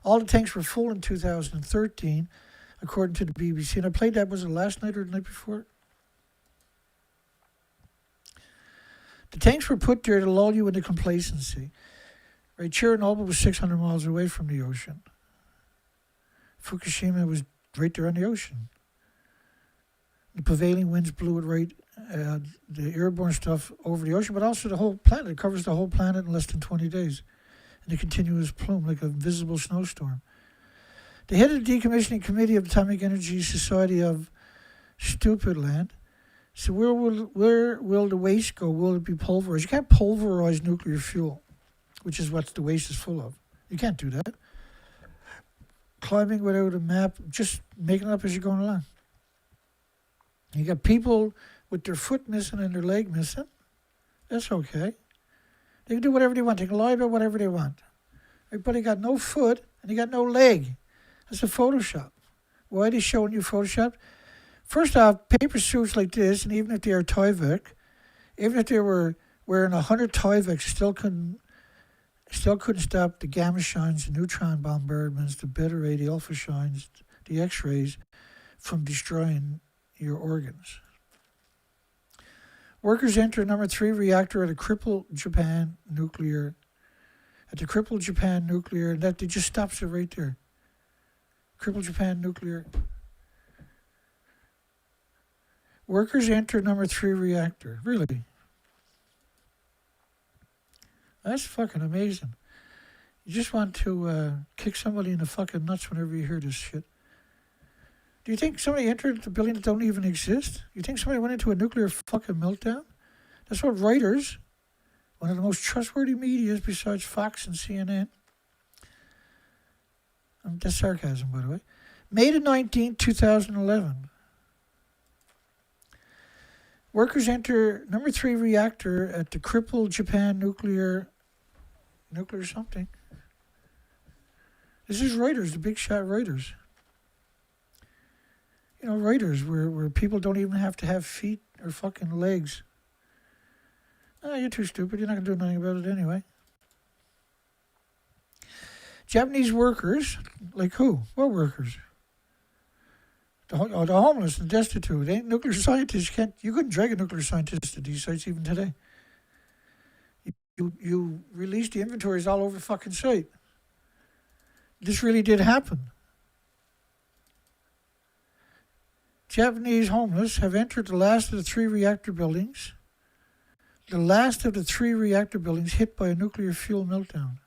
All the tanks were full in 2013, according to the BBC. And I played that, was it last night or the night before? The tanks were put there to lull you into complacency. Right, Chernobyl was 600 miles away from the ocean. Fukushima was right there on the ocean. The prevailing winds blew it right, the airborne stuff over the ocean, but also the whole planet. It covers the whole planet in less than 20 days. In a continuous plume, like a visible snowstorm. The head of the Decommissioning Committee of Atomic Energy Society of Stupidland said, where will the waste go? Will it be pulverized? You can't pulverize nuclear fuel, which is what the waste is full of. You can't do that. Climbing without a map, just making it up as you're going along. You got people with their foot missing and their leg missing. That's okay. They can do whatever they want. They can lie about whatever they want. Everybody got no foot and he got no leg. That's a Photoshop. Why are they showing you Photoshop? First off, paper suits like this, and even if they are Tyvek, even if they were wearing 100 Tyvek, still couldn't stop the gamma shines, the neutron bombardments, the beta ray, the alpha shines, the X-rays from destroying your organs. Workers enter number 3 reactor at a crippled Japan nuclear. That they just stops it right there. Crippled Japan nuclear. Workers enter number 3 reactor. Really? That's fucking amazing. You just want to kick somebody in the fucking nuts whenever you hear this shit. Do you think somebody entered the building that don't even exist? You think somebody went into a nuclear fucking meltdown? That's what Reuters, one of the most trustworthy medias besides Fox and CNN. That's sarcasm, by the way. May the 19th, 2011. Workers enter number 3 reactor at the crippled Japan nuclear something. This is Reuters, the big shot Reuters. You know, Reuters, where people don't even have to have feet or fucking legs. Oh, you're too stupid. You're not going to do nothing about it anyway. Japanese workers, like who? What workers? The homeless and destitute. Ain't nuclear scientists. You couldn't drag a nuclear scientist to these sites even today. You released the inventories all over the fucking site. This really did happen. Japanese homeless have entered the last of the 3 reactor buildings. The last of the 3 reactor buildings hit by a nuclear fuel meltdown.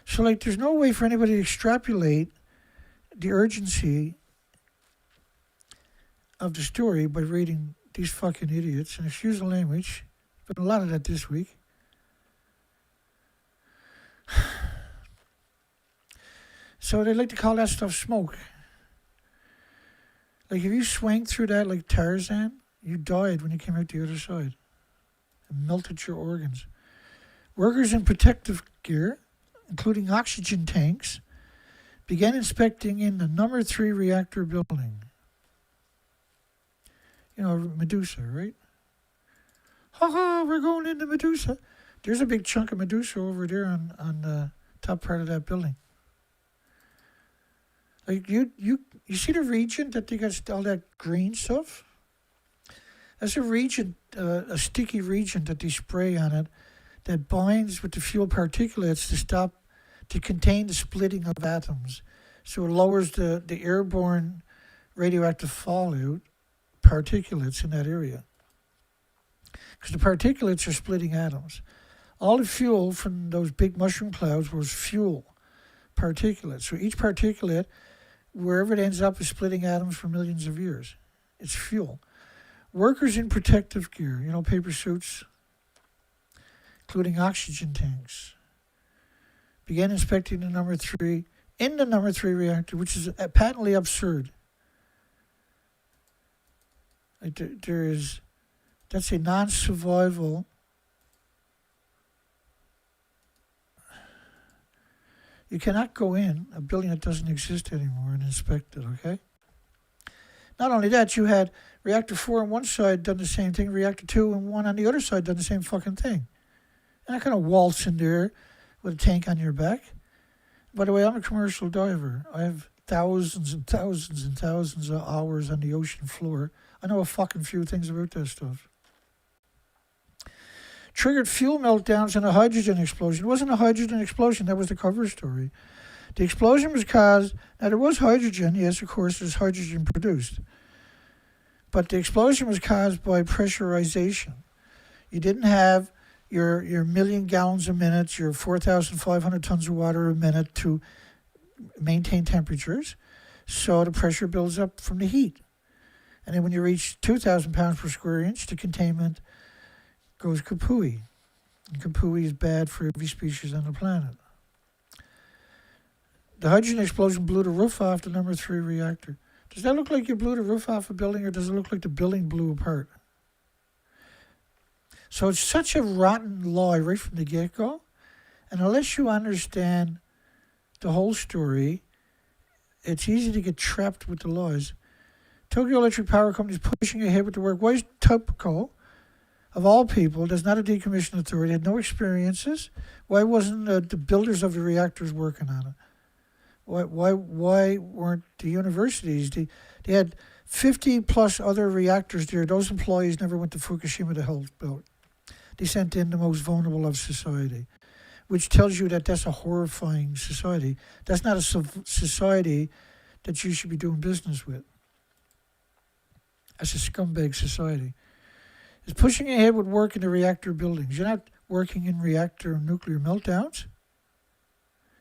So, like, there's no way for anybody to extrapolate the urgency of the story by reading these fucking idiots. And excuse the language, but a lot of that this week. So they like to call that stuff smoke. Like, if you swang through that like Tarzan, you died when you came out the other side. It melted your organs. Workers in protective gear, including oxygen tanks, began inspecting in the number 3 reactor building. You know, Medusa, right? We're going into Medusa. There's a big chunk of Medusa over there on the top part of that building. Like, you see the region that they got all that green stuff? That's a region, a sticky region that they spray on it that binds with the fuel particulates to contain the splitting of atoms. So it lowers the airborne radioactive fallout particulates in that area. Because the particulates are splitting atoms. All the fuel from those big mushroom clouds was fuel particulates. So each particulate, wherever it ends up, is splitting atoms for millions of years. It's fuel. Workers in protective gear, you know, paper suits, including oxygen tanks, began inspecting the number 3 reactor, which is patently absurd. Like that's a non-survival. You cannot go in a building that doesn't exist anymore and inspect it, okay? Not only that, you had reactor 4 on one side done the same thing, reactor 2 and 1 on the other side done the same fucking thing. You're not going to waltz in there with a tank on your back. By the way, I'm a commercial diver. I have thousands and thousands and thousands of hours on the ocean floor. I know a fucking few things about that stuff. Triggered fuel meltdowns and a hydrogen explosion. It wasn't a hydrogen explosion, that was the cover story. The explosion was caused, now there was hydrogen, yes, of course, there's hydrogen produced. But the explosion was caused by pressurization. You didn't have your million gallons a minute, your 4,500 tons of water a minute to maintain temperatures. So the pressure builds up from the heat. And then when you reach 2,000 pounds per square inch, the containment goes kapooey. And kapooey is bad for every species on the planet. The hydrogen explosion blew the roof off the number 3 reactor. Does that look like you blew the roof off a building, or does it look like the building blew apart? So it's such a rotten lie right from the get-go. And unless you understand the whole story, it's easy to get trapped with the lies. Tokyo Electric Power Company is pushing ahead with the work. Why is TOPCO, of all people, does not a decommission authority, had no experiences? Why wasn't the builders of the reactors working on it? Why weren't the universities? They had 50 plus other reactors there. Those employees never went to Fukushima to help build. They sent in the most vulnerable of society, which tells you that that's a horrifying society. That's not a society that you should be doing business with. That's a scumbag society. It's pushing ahead with work in the reactor buildings. You're not working in reactor or nuclear meltdowns.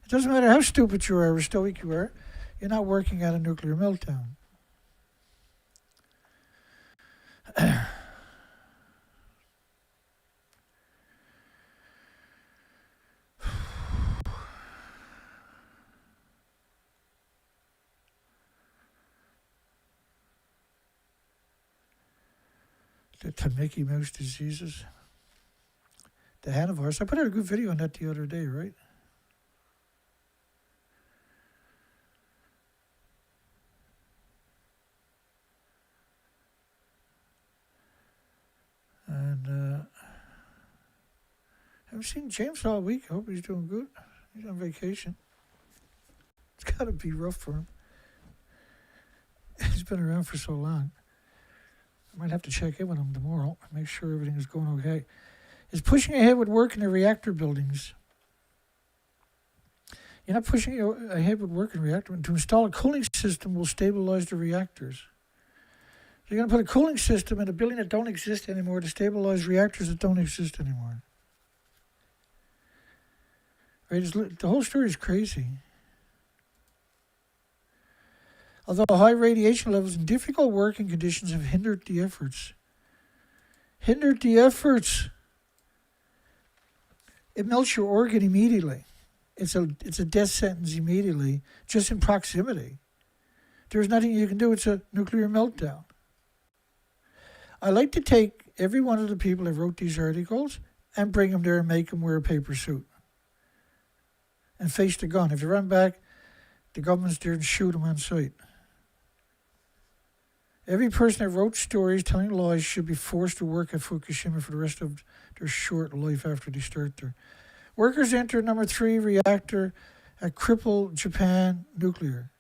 It doesn't matter how stupid you are or stoic you are, you're not working at a nuclear meltdown. The Mickey Mouse diseases. The hantavirus. I put out a good video on that the other day, right? And I haven't seen James all week. I hope he's doing good. He's on vacation. It's got to be rough for him. He's been around for so long. I might have to check in with him tomorrow and make sure everything is going okay. Is pushing ahead with work in the reactor buildings. You're not pushing ahead with work in reactor. To install a cooling system will stabilize the reactors. You're going to put a cooling system in a building that don't exist anymore to stabilize reactors that don't exist anymore. Right? The whole story is crazy. Although high radiation levels and difficult working conditions have hindered the efforts. Hindered the efforts. It melts your organ immediately. It's a death sentence immediately, just in proximity. There's nothing you can do. It's a nuclear meltdown. I like to take every one of the people that wrote these articles and bring them there and make them wear a paper suit. And face the gun. If you run back, the government's there and shoot them on sight. Every person that wrote stories telling lies should be forced to work at Fukushima for the rest of their short life after they start there. Workers enter number 3 reactor at crippled Japan nuclear.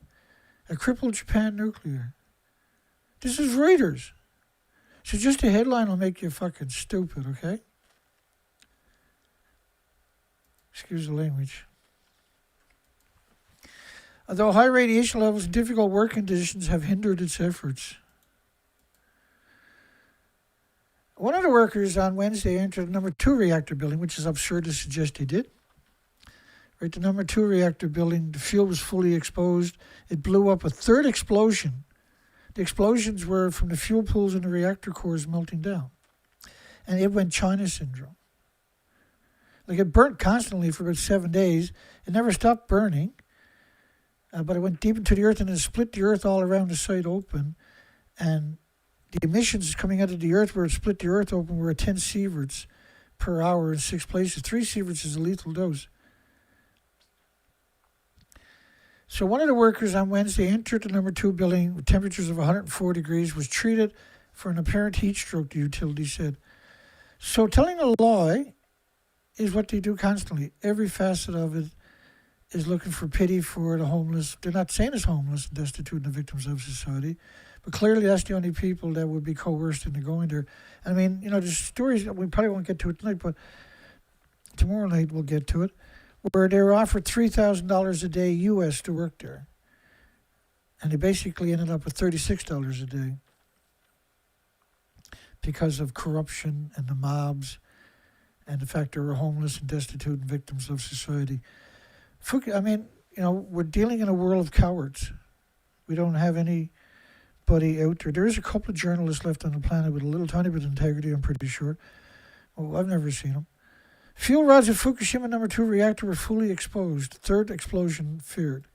At crippled Japan nuclear. This is Reuters. So just a headline will make you fucking stupid, okay? Excuse the language. Although high radiation levels and difficult work conditions have hindered its efforts. One of the workers on Wednesday entered the number 2 reactor building, which is absurd to suggest he did. Right, the number 2 reactor building, the fuel was fully exposed. It blew up a third explosion. The explosions were from the fuel pools in the reactor cores melting down. And it went China syndrome. Like it burnt constantly for about 7 days. It never stopped burning. But it went deep into the earth and it split the earth all around the site open. And The emissions coming out of the Earth, where it split the Earth open, were at 10 sieverts per hour in 6 places. 3 sieverts is a lethal dose. So one of the workers on Wednesday entered the number 2 building with temperatures of 104 degrees, was treated for an apparent heat stroke, the utility said. So telling a lie is what they do constantly. Every facet of it is looking for pity for the homeless. They're not saying it's homeless and destitute and the victims of society, but clearly that's the only people that would be coerced into going there. I mean, there's stories that we probably won't get to it tonight, but tomorrow night we'll get to it, where they were offered $3,000 a day US to work there. And they basically ended up with $36 a day because of corruption and the mobs and the fact they were homeless and destitute and victims of society. We're dealing in a world of cowards. We don't have anybody out there. There is a couple of journalists left on the planet with a little tiny bit of integrity, I'm pretty sure. Well, I've never seen them. Fuel rods at Fukushima number 2 reactor were fully exposed. Third explosion feared.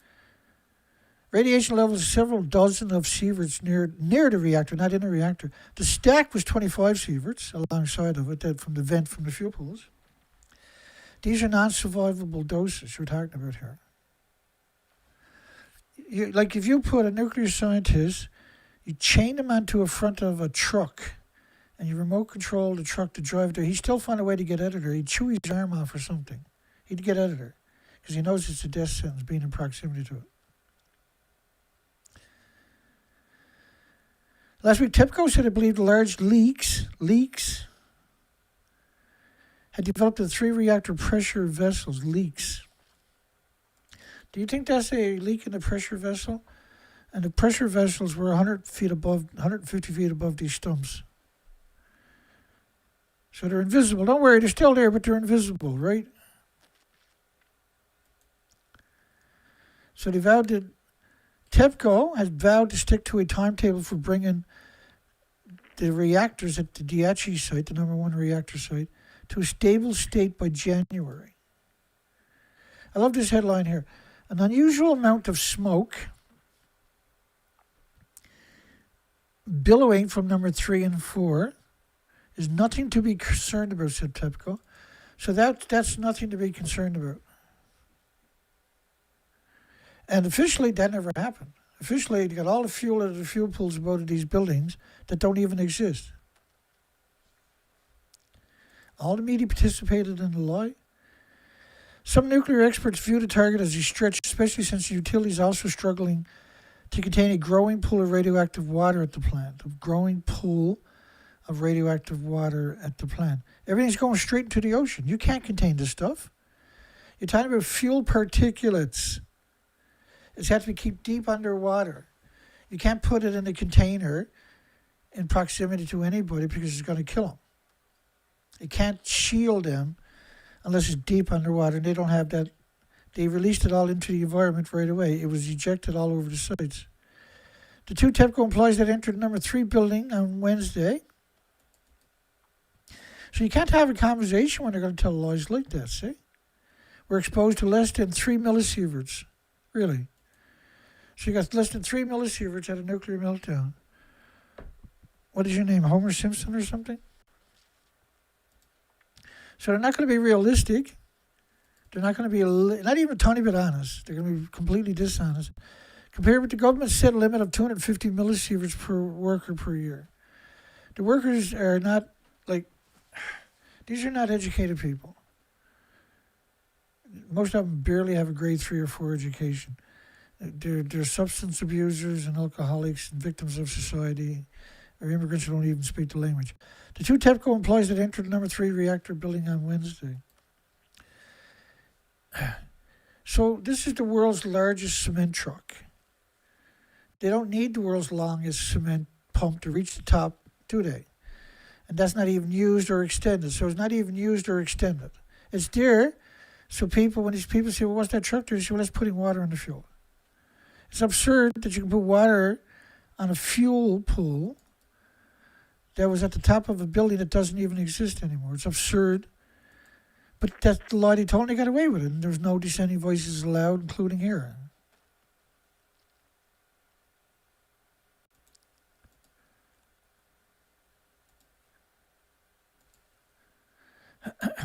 Radiation levels of several dozen of sieverts near the reactor, not in the reactor. The stack was 25 sieverts alongside of it, that from the vent from the fuel pools. These are non-survivable doses we're talking about here. If you put a nuclear scientist, you chain him onto a front of a truck, and you remote control the truck to drive there, he'd still find a way to get out of there. He'd chew his arm off or something. He'd get out of there because he knows it's a death sentence being in proximity to it. Last week, TEPCO said it believed large leaks had developed in 3 reactor pressure vessels. Leaks. Do you think that's a leak in the pressure vessel? And the pressure vessels were 150 feet above these stumps. So they're invisible. Don't worry, they're still there, but they're invisible, right? So TEPCO has vowed to stick to a timetable for bringing the reactors at the Daiichi site, the number 1 reactor site, to a stable state by January. I love this headline here. An unusual amount of smoke billowing from number 3 and 4 is nothing to be concerned about, said TEPCO. So that's nothing to be concerned about. And officially, that never happened. Officially, they got all the fuel out of the fuel pools about these buildings that don't even exist. All the media participated in the lie. Some nuclear experts view the target as a stretch, especially since the utility is also struggling to contain a growing pool of radioactive water at the plant. Everything's going straight into the ocean. You can't contain this stuff. You're talking about fuel particulates. It's have to be kept deep underwater. You can't put it in a container in proximity to anybody because it's going to kill them. You can't shield them unless it's deep underwater, and they don't have that. They released it all into the environment right away. It was ejected all over the sites. The 2 TEPCO employees that entered number 3 building on Wednesday. So you can't have a conversation when they're going to tell lies like that, see? We're exposed to less than 3 millisieverts. Really. So you got less than 3 millisieverts at a nuclear meltdown. What is your name, Homer Simpson or something? So they're not going to be realistic. They're not going to be, not even a tiny bit honest. They're going to be completely dishonest. Compared with the government's set limit of 250 millisieverts per worker per year. The workers are not, these are not educated people. Most of them barely have a grade 3 or 4 education. They're substance abusers and alcoholics and victims of society, or immigrants who don't even speak the language. The 2 TEPCO employees that entered the number 3 reactor building on Wednesday. So this is the world's largest cement truck. They don't need the world's longest cement pump to reach the top, do they? And that's not even used or extended. So it's not even used or extended. It's there. So when these people say, well, what's that truck do? They say, well, that's putting water in the fuel. It's absurd that you can put water on a fuel pool that was at the top of a building that doesn't even exist anymore. It's absurd. But that's the lie they told, and they got away with it. And there's no dissenting voices allowed, including here.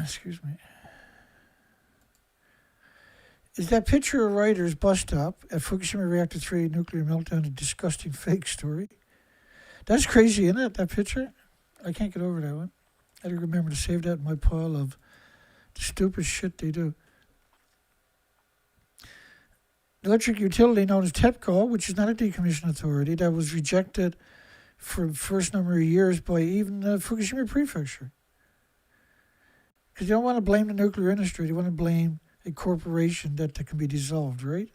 excuse me, is that picture of writers bust up at Fukushima Reactor 3 nuclear meltdown a disgusting fake story? That's crazy, isn't it, that picture? I can't get over that one. I didn't remember to save that in my pile of the stupid shit they do. The electric utility known as TEPCO, which is not a decommission authority, that was rejected for the first number of years by even the Fukushima prefecture. Because they don't want to blame the nuclear industry, they want to blame a corporation that can be dissolved, right?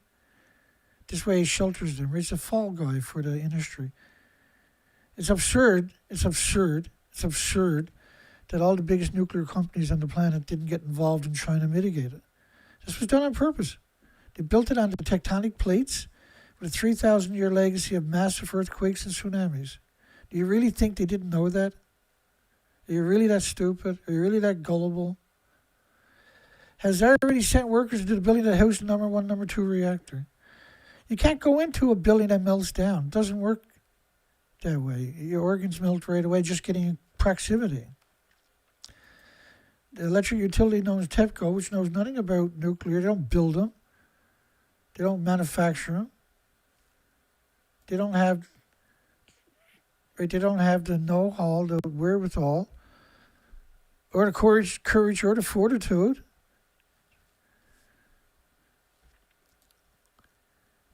This way it shelters them. It's a fall guy for the industry. It's absurd that all the biggest nuclear companies on the planet didn't get involved in trying to mitigate it. This was done on purpose. They built it on the tectonic plates with a 3,000-year legacy of massive earthquakes and tsunamis. Do you really think they didn't know that? Are you really that stupid? Are you really that gullible? Has already sent workers into the building that housed the number 1, number 2 reactor. You can't go into a building that melts down. It doesn't work that way. Your organs melt right away just getting in proximity. The electric utility known as TEPCO, which knows nothing about nuclear, they don't build them. They don't manufacture them. They don't have the know-how, the wherewithal, or the courage or the fortitude.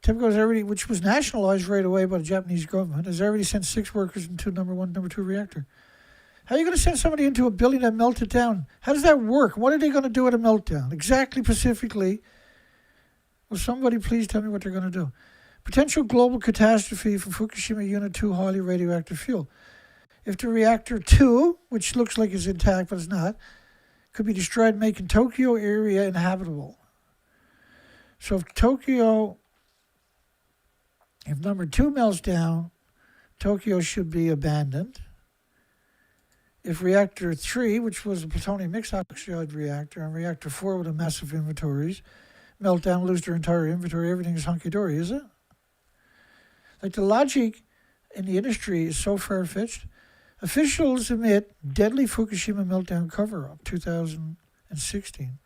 TEPCO has already, which was nationalized right away by the Japanese government, has already sent 6 workers into number 1, number 2 reactor. How are you going to send somebody into a building that melted down? How does that work? What are they going to do at a meltdown? Exactly, specifically. Will somebody please tell me what they're going to do? Potential global catastrophe for Fukushima Unit 2 highly radioactive fuel. If the reactor 2, which looks like it's intact but it's not, could be destroyed, making Tokyo area inhabitable. So if number 2 melts down, Tokyo should be abandoned. If reactor 3, which was a plutonium mixed oxide reactor, and reactor 4 with a massive inventories, melt down, lose their entire inventory, everything is hunky-dory, is it? Like, the logic in the industry is so far-fetched. Officials admit deadly Fukushima meltdown cover-up, 2016.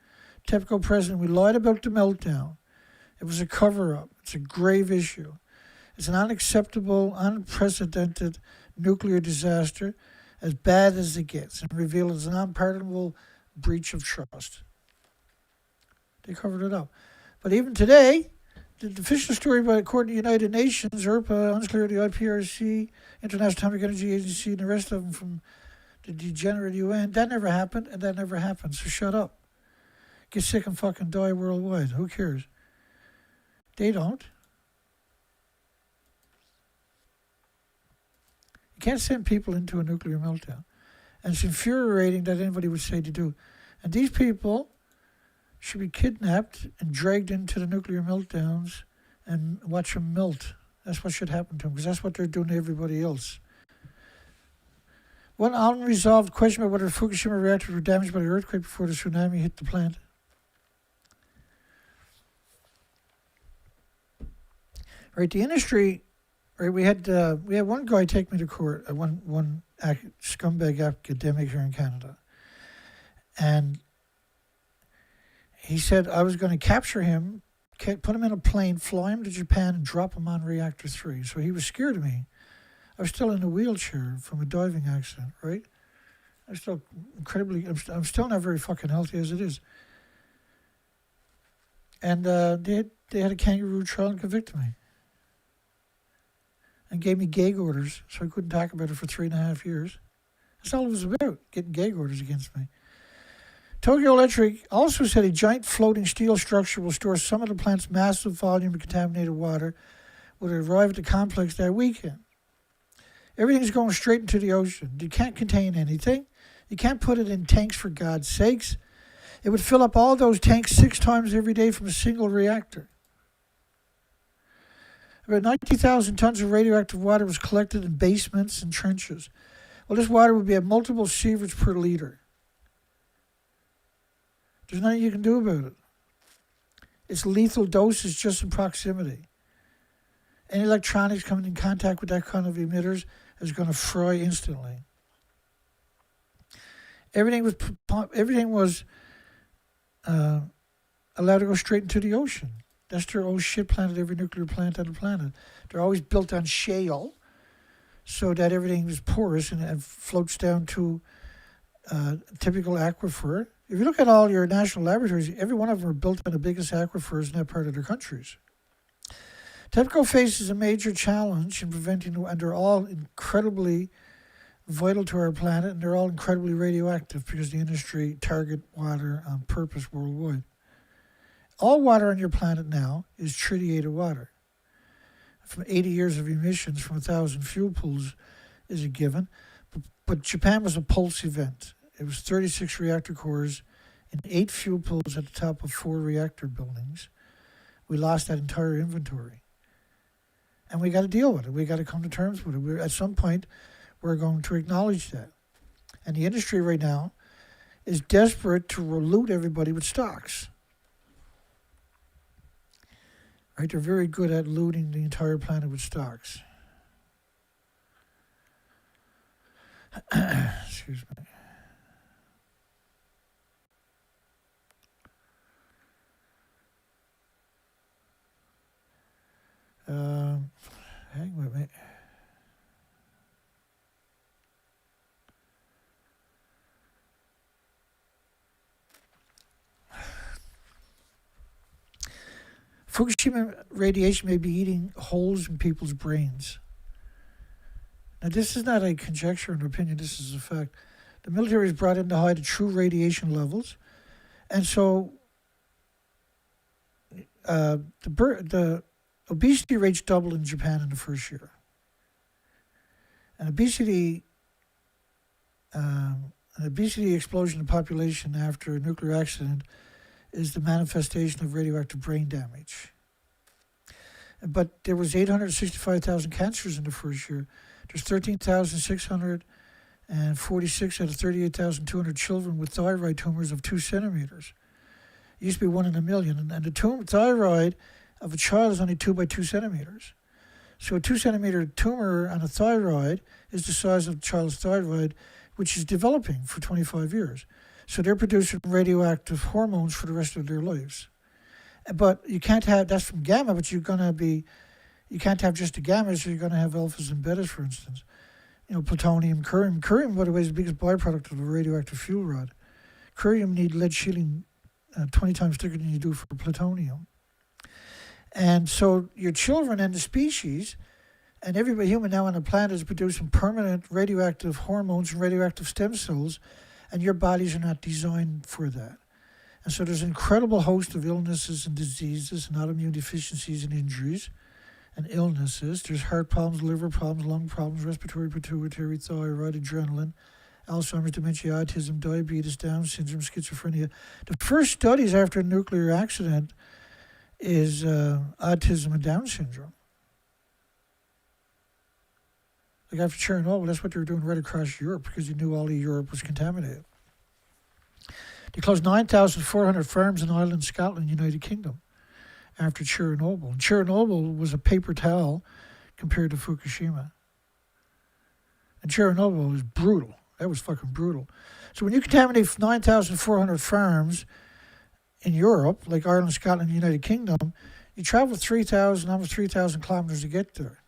TEPCO president, we lied about the meltdown. It was a cover-up. It's a grave issue. It's an unacceptable, unprecedented nuclear disaster, as bad as it gets, and revealed as an unpardonable breach of trust. They covered it up. But even today, the official story according to the United Nations, ERPA, UNSCLEAR, the IPRC, International Atomic Energy Agency, and the rest of them from the degenerate UN, that never happened, and that never happened. So shut up. Get sick and fucking die worldwide. Who cares? They don't. You can't send people into a nuclear meltdown. And it's infuriating that anybody would say to do. And these people should be kidnapped and dragged into the nuclear meltdowns and watch them melt. That's what should happen to them, because that's what they're doing to everybody else. One unresolved question about whether Fukushima reactors were damaged by the earthquake before the tsunami hit the plant. Right, the industry. Right, we had one guy take me to court, one scumbag academic here in Canada, and he said I was going to capture him, put him in a plane, fly him to Japan, and drop him on reactor 3. So he was scared of me. I was still in a wheelchair from a diving accident, right? I'm still not very fucking healthy as it is. And they had a kangaroo trial and convicted me. And gave me gag orders, so I couldn't talk about it for 3.5 years. That's all it was about, getting gag orders against me. Tokyo Electric also said a giant floating steel structure will store some of the plant's massive volume of contaminated water will arrive at the complex that weekend. Everything's going straight into the ocean. You can't contain anything. You can't put it in tanks, for God's sakes. It would fill up all those tanks 6 times every day from a single reactor. About 90,000 tons of radioactive water was collected in basements and trenches. Well, this water would be at multiple sieverts per liter. There's nothing you can do about it. Its lethal dose is just in proximity. Any electronics coming in contact with that kind of emitters is going to fry instantly. Everything was allowed to go straight into the ocean. That's their old shit planet, every nuclear plant on the planet. They're always built on shale so that everything is porous and floats down to typical aquifer. If you look at all your national laboratories, every one of them are built on the biggest aquifers in that part of their countries. TEPCO faces a major challenge in preventing, and they're all incredibly vital to our planet, and they're all incredibly radioactive because the industry target water on purpose worldwide. All water on your planet now is tritiated water. From 80 years of emissions from 1,000 fuel pools is a given, but Japan was a pulse event. It was 36 reactor cores and 8 fuel pools at the top of 4 reactor buildings. We lost that entire inventory. And we got to deal with it. We got to come to terms with it. At some point, we're going to acknowledge that. And the industry right now is desperate to loot everybody with stocks. Right? They're very good at looting the entire planet with stocks. Excuse me. Hang with me. Fukushima radiation may be eating holes in people's brains. Now, this is not a conjecture or an opinion, this is a fact. The military is brought in to hide the true radiation levels. And so the obesity rates doubled in Japan in the first year. And an obesity explosion in population after a nuclear accident is the manifestation of radioactive brain damage. But there was 865,000 cancers in the first year. There's 13,646 out of 38,200 children with thyroid tumors of 2 centimeters. It used to be 1 in a million. And the thyroid of a child is only 2 by 2 centimeters. So a 2 centimeter tumor on a thyroid is the size of a child's thyroid, which is developing for 25 years. So they're producing radioactive hormones for the rest of their lives. But you can't have, that's from gamma, but you can't have just the gamma, so you're going to have alphas and betas, for instance. You know, plutonium, curium. Curium, by the way, is the biggest byproduct of a radioactive fuel rod. Curium need lead shielding 20 times thicker than you do for plutonium. And so your children and the species, and every human now on the planet is producing permanent radioactive hormones and radioactive stem cells, and your bodies are not designed for that. And so there's an incredible host of illnesses and diseases and autoimmune deficiencies and injuries and illnesses. There's heart problems, liver problems, lung problems, respiratory, pituitary, thyroid, adrenaline, Alzheimer's, dementia, autism, diabetes, Down syndrome, schizophrenia. The first studies after a nuclear accident is autism and Down syndrome. Like after Chernobyl, that's what they were doing right across Europe because you knew all of Europe was contaminated. They closed 9,400 farms in Ireland, Scotland, United Kingdom after Chernobyl. And Chernobyl was a paper towel compared to Fukushima. And Chernobyl was brutal. That was fucking brutal. So when you contaminate 9,400 farms in Europe, like Ireland, Scotland, United Kingdom, you travel almost 3,000 kilometers to get there.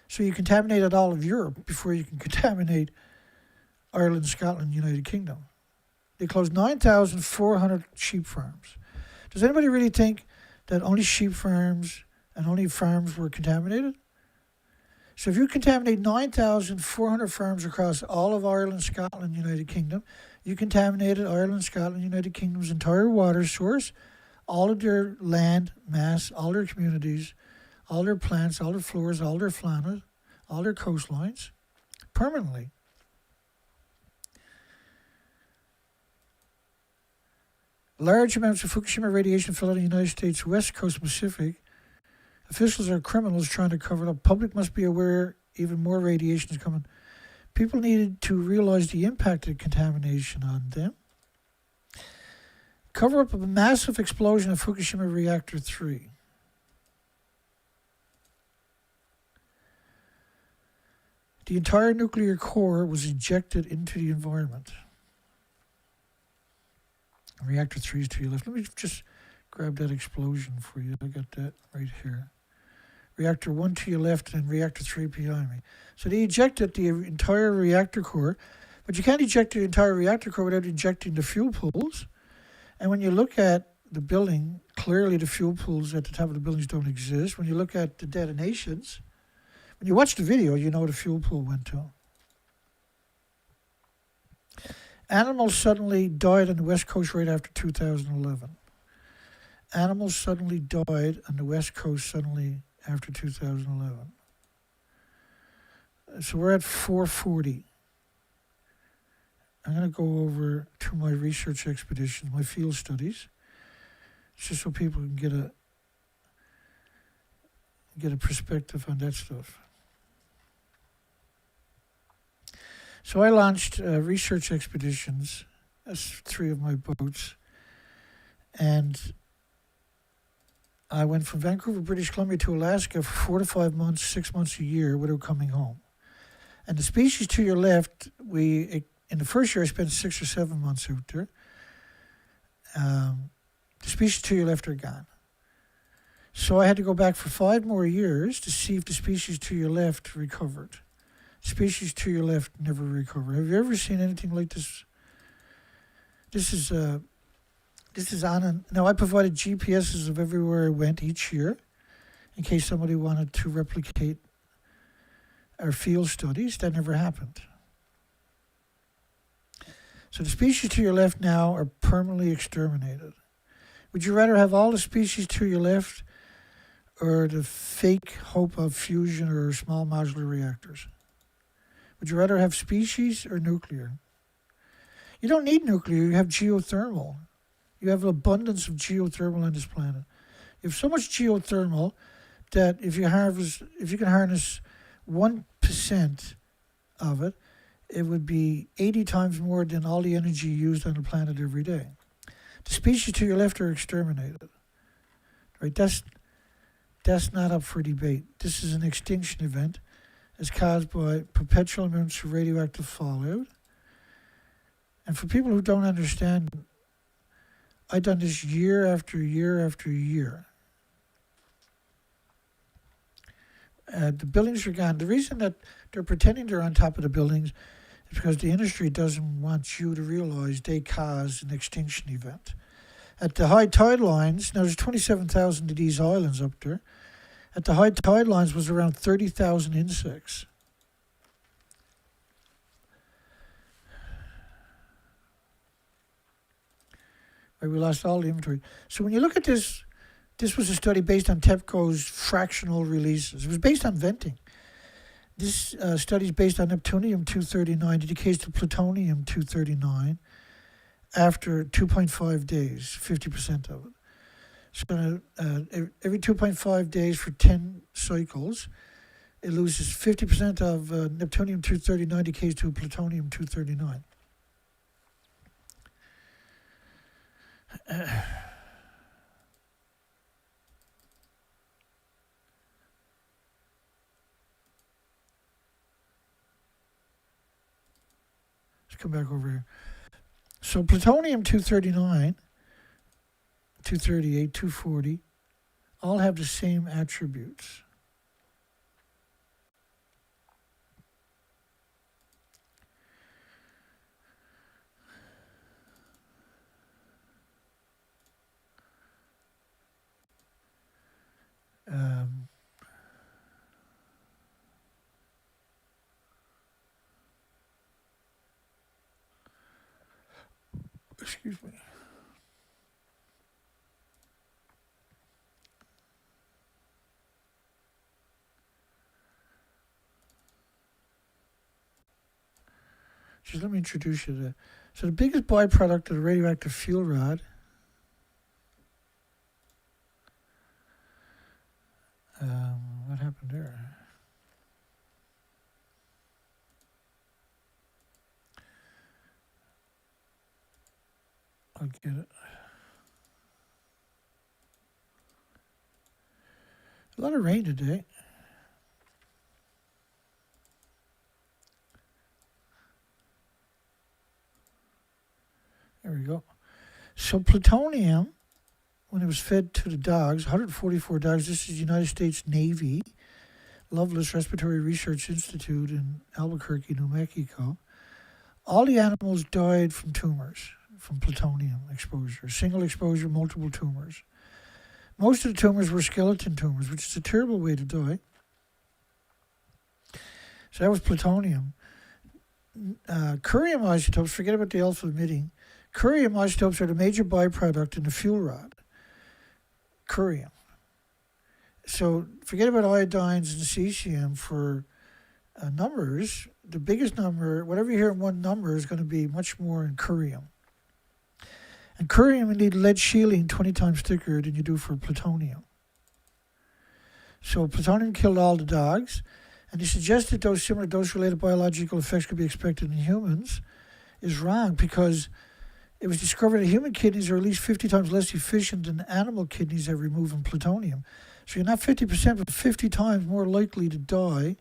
So you contaminated all of Europe before you can contaminate Ireland, Scotland, United Kingdom. They closed 9,400 sheep farms. Does anybody really think that only sheep farms and only farms were contaminated? So if you contaminate 9,400 farms across all of Ireland, Scotland, United Kingdom, you contaminated Ireland, Scotland, United Kingdom's entire water source, all of their land mass, all their communities, all their plants, all their flores, all their fauna, all their coastlines, permanently. Large amounts of Fukushima radiation fell on the United States West Coast Pacific. Officials are criminals trying to cover it up. Public must be aware even more radiation is coming. People needed to realize the impact of contamination on them. Cover up a massive explosion of Fukushima Reactor 3. The entire nuclear core was ejected into the environment. Reactor 3 is to your left. Let me just grab that explosion for you. I got that right here. Reactor 1 to your left and reactor 3 behind me. So they ejected the entire reactor core, but you can't eject the entire reactor core without ejecting the fuel pools. And when you look at the building, clearly the fuel pools at the top of the buildings don't exist. When you look at the detonations, when you watch the video, you know the fuel pool went to. Animals suddenly died on the West Coast right after 2011. Animals suddenly died on the West Coast suddenly after 2011. So we're at 440. I'm going to go over to my research expeditions, my field studies, just so people can get a perspective on that stuff. So I launched research expeditions. That's 3 of my boats. And I went from Vancouver, British Columbia to Alaska for 4 to 5 months, 6 months a year without coming home. And the species to your left, in the first year I spent 6 or 7 months out there. The species to your left are gone. So I had to go back for 5 more years to see if the species to your left recovered. Species to your left never recover. Have you ever seen anything like this? This is on. Now I provided GPSs of everywhere I went each year, in case somebody wanted to replicate our field studies. That never happened. So the species to your left now are permanently exterminated. Would you rather have all the species to your left, or the fake hope of fusion or small modular reactors? Would you rather have species or nuclear? You don't need nuclear, you have geothermal. You have an abundance of geothermal on this planet. You have so much geothermal that if you can harness 1% of it, it would be 80 times more than all the energy used on the planet every day. The species to your left are exterminated. Right? That's not up for debate. This is an extinction event. It's caused by perpetual amounts of radioactive fallout. And for people who don't understand, I've done this year after year after year. The buildings are gone. The reason that they're pretending they're on top of the buildings is because the industry doesn't want you to realize they caused an extinction event. At the high tide lines, now there's 27,000 of these islands up there. At the high tide lines was around 30,000 insects. Right, we lost all the inventory. So when you look at this, this was a study based on TEPCO's fractional releases. It was based on venting. This study is based on neptunium-239. It decays to plutonium-239 after 2.5 days, 50% of it. So every 2.5 days for 10 cycles, it loses 50% of neptunium-239 decays to plutonium-239. Let's come back over here. So plutonium-239, 238, 240, all have the same attributes. Excuse me. Just let me introduce you to that. So the biggest byproduct of the radioactive fuel rod what happened there? I'll get it. A lot of rain today. There we go. So plutonium, when it was fed to the dogs, 144 dogs, this is the United States Navy, Loveless Respiratory Research Institute in Albuquerque, New Mexico. All the animals died from tumors, from plutonium exposure, single exposure, multiple tumors. Most of the tumors were skeleton tumors, which is a terrible way to die. So that was plutonium. Curium isotopes, forget about the alpha emitting. Curium isotopes are the major byproduct in the fuel rod. Curium. So forget about iodines and cesium for numbers. The biggest number, whatever you hear in one number, is going to be much more in curium. And curium, you need lead shielding 20 times thicker than you do for plutonium. So plutonium killed all the dogs, and he suggested those similar dose-related biological effects could be expected in humans is wrong, because it was discovered that human kidneys are at least 50 times less efficient than animal kidneys at removing plutonium. So you're not 50%, but 50 times more likely to die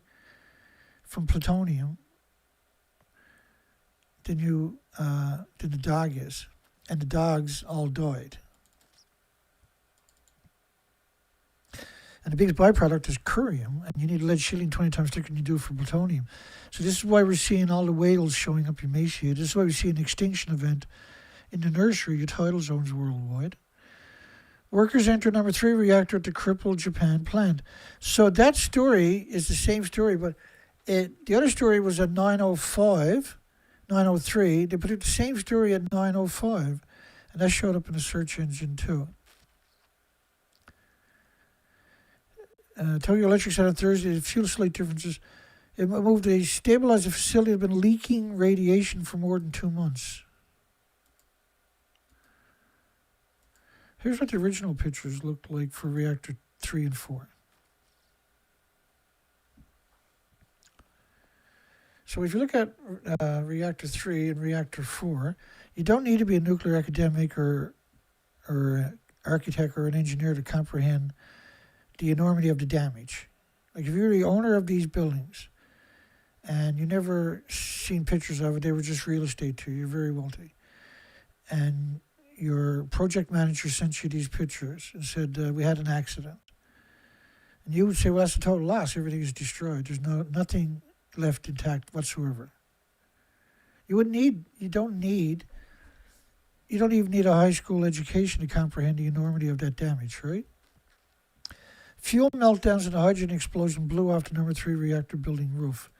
from plutonium than the dog is. And the dogs all died. And the biggest byproduct is curium, and you need lead shielding 20 times thicker than you do for plutonium. So this is why we're seeing all the whales showing up emaciated. This is why we see an extinction event in the nursery, your tidal zones worldwide. Workers enter number 3 reactor at the crippled Japan plant. So that story is the same story, but the other story was at 9:05. 9:03, they put out the same story at 9:05, and that showed up in the search engine too. Tokyo Electric said on Thursday the fuel slate differences. It moved a stabilizer facility that had been leaking radiation for more than 2 months. Here's what the original pictures looked like for reactor 3 and 4. So if you look at reactor 3 and reactor 4, you don't need to be a nuclear academic or architect or an engineer to comprehend the enormity of the damage. Like if you're the owner of these buildings and you never seen pictures of it, they were just real estate to you, you're very wealthy. And your project manager sent you these pictures and said, we had an accident. And you would say, well, that's a total loss. Everything is destroyed. There's nothing left intact whatsoever. You don't even need a high school education to comprehend the enormity of that damage, right? Fuel meltdowns and a hydrogen explosion blew off the number 3 reactor building roof.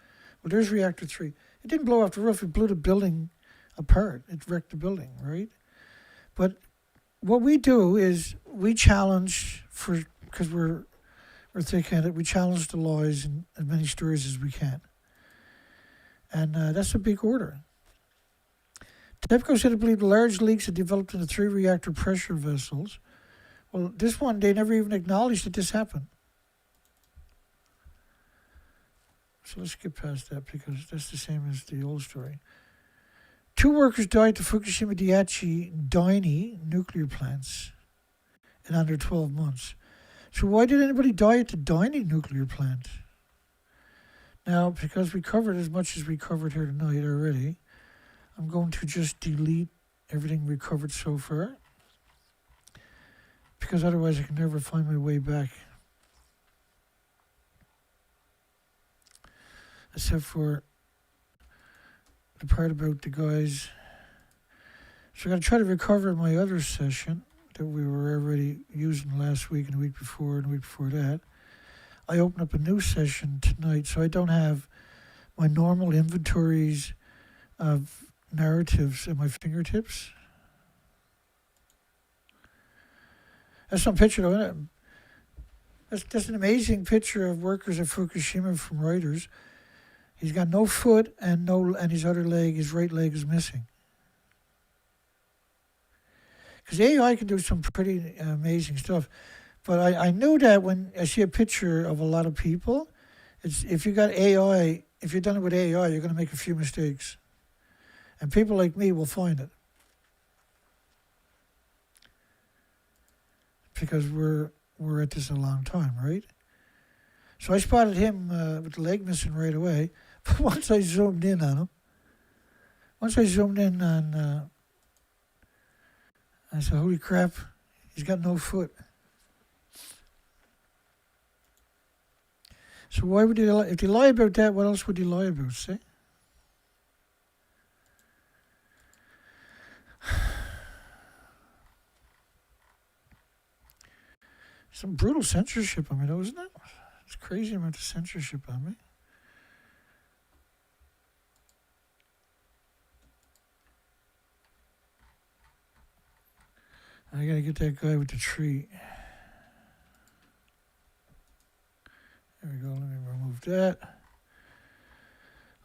Well, there's reactor 3. It didn't blow off the roof, it blew the building apart. It wrecked the building, right? But what we do is we challenge, because we're thick-headed, we challenge the laws in as many stories as we can. And that's a big order. TEPCO said it believed large leaks had developed in the 3 reactor pressure vessels. Well, this one, they never even acknowledged that this happened. So let's skip past that because that's the same as the old story. 2 workers died at the Fukushima Daiichi Daini nuclear plants in under 12 months. So why did anybody die at the Daini nuclear plant? Now, because we covered as much as we covered here tonight already, I'm going to just delete everything we covered so far, because otherwise I can never find my way back. Except for the part about the guys. So I'm going to try to recover my other session that we were already using last week and the week before and the week before that. I opened up a new session tonight, so I don't have my normal inventories of narratives at my fingertips. That's some picture though, isn't it? That's an amazing picture of workers at Fukushima from Reuters. He's got no foot and his other leg, his right leg is missing. Because AI can do some pretty amazing stuff. But I knew that when I see a picture of a lot of people, if you got AI, if you're done it with AI, you're going to make a few mistakes. And people like me will find it. Because we're at this a long time, right? So I spotted him with the leg missing right away. But once I zoomed in on him, once I zoomed in on I said, holy crap, he's got no foot. So why would he lie? If they lie about that, what else would he lie about, see? Some brutal censorship on me, though, isn't it? It's crazy amount of censorship on me. I gotta get that guy with the tree. There we go, let me remove that.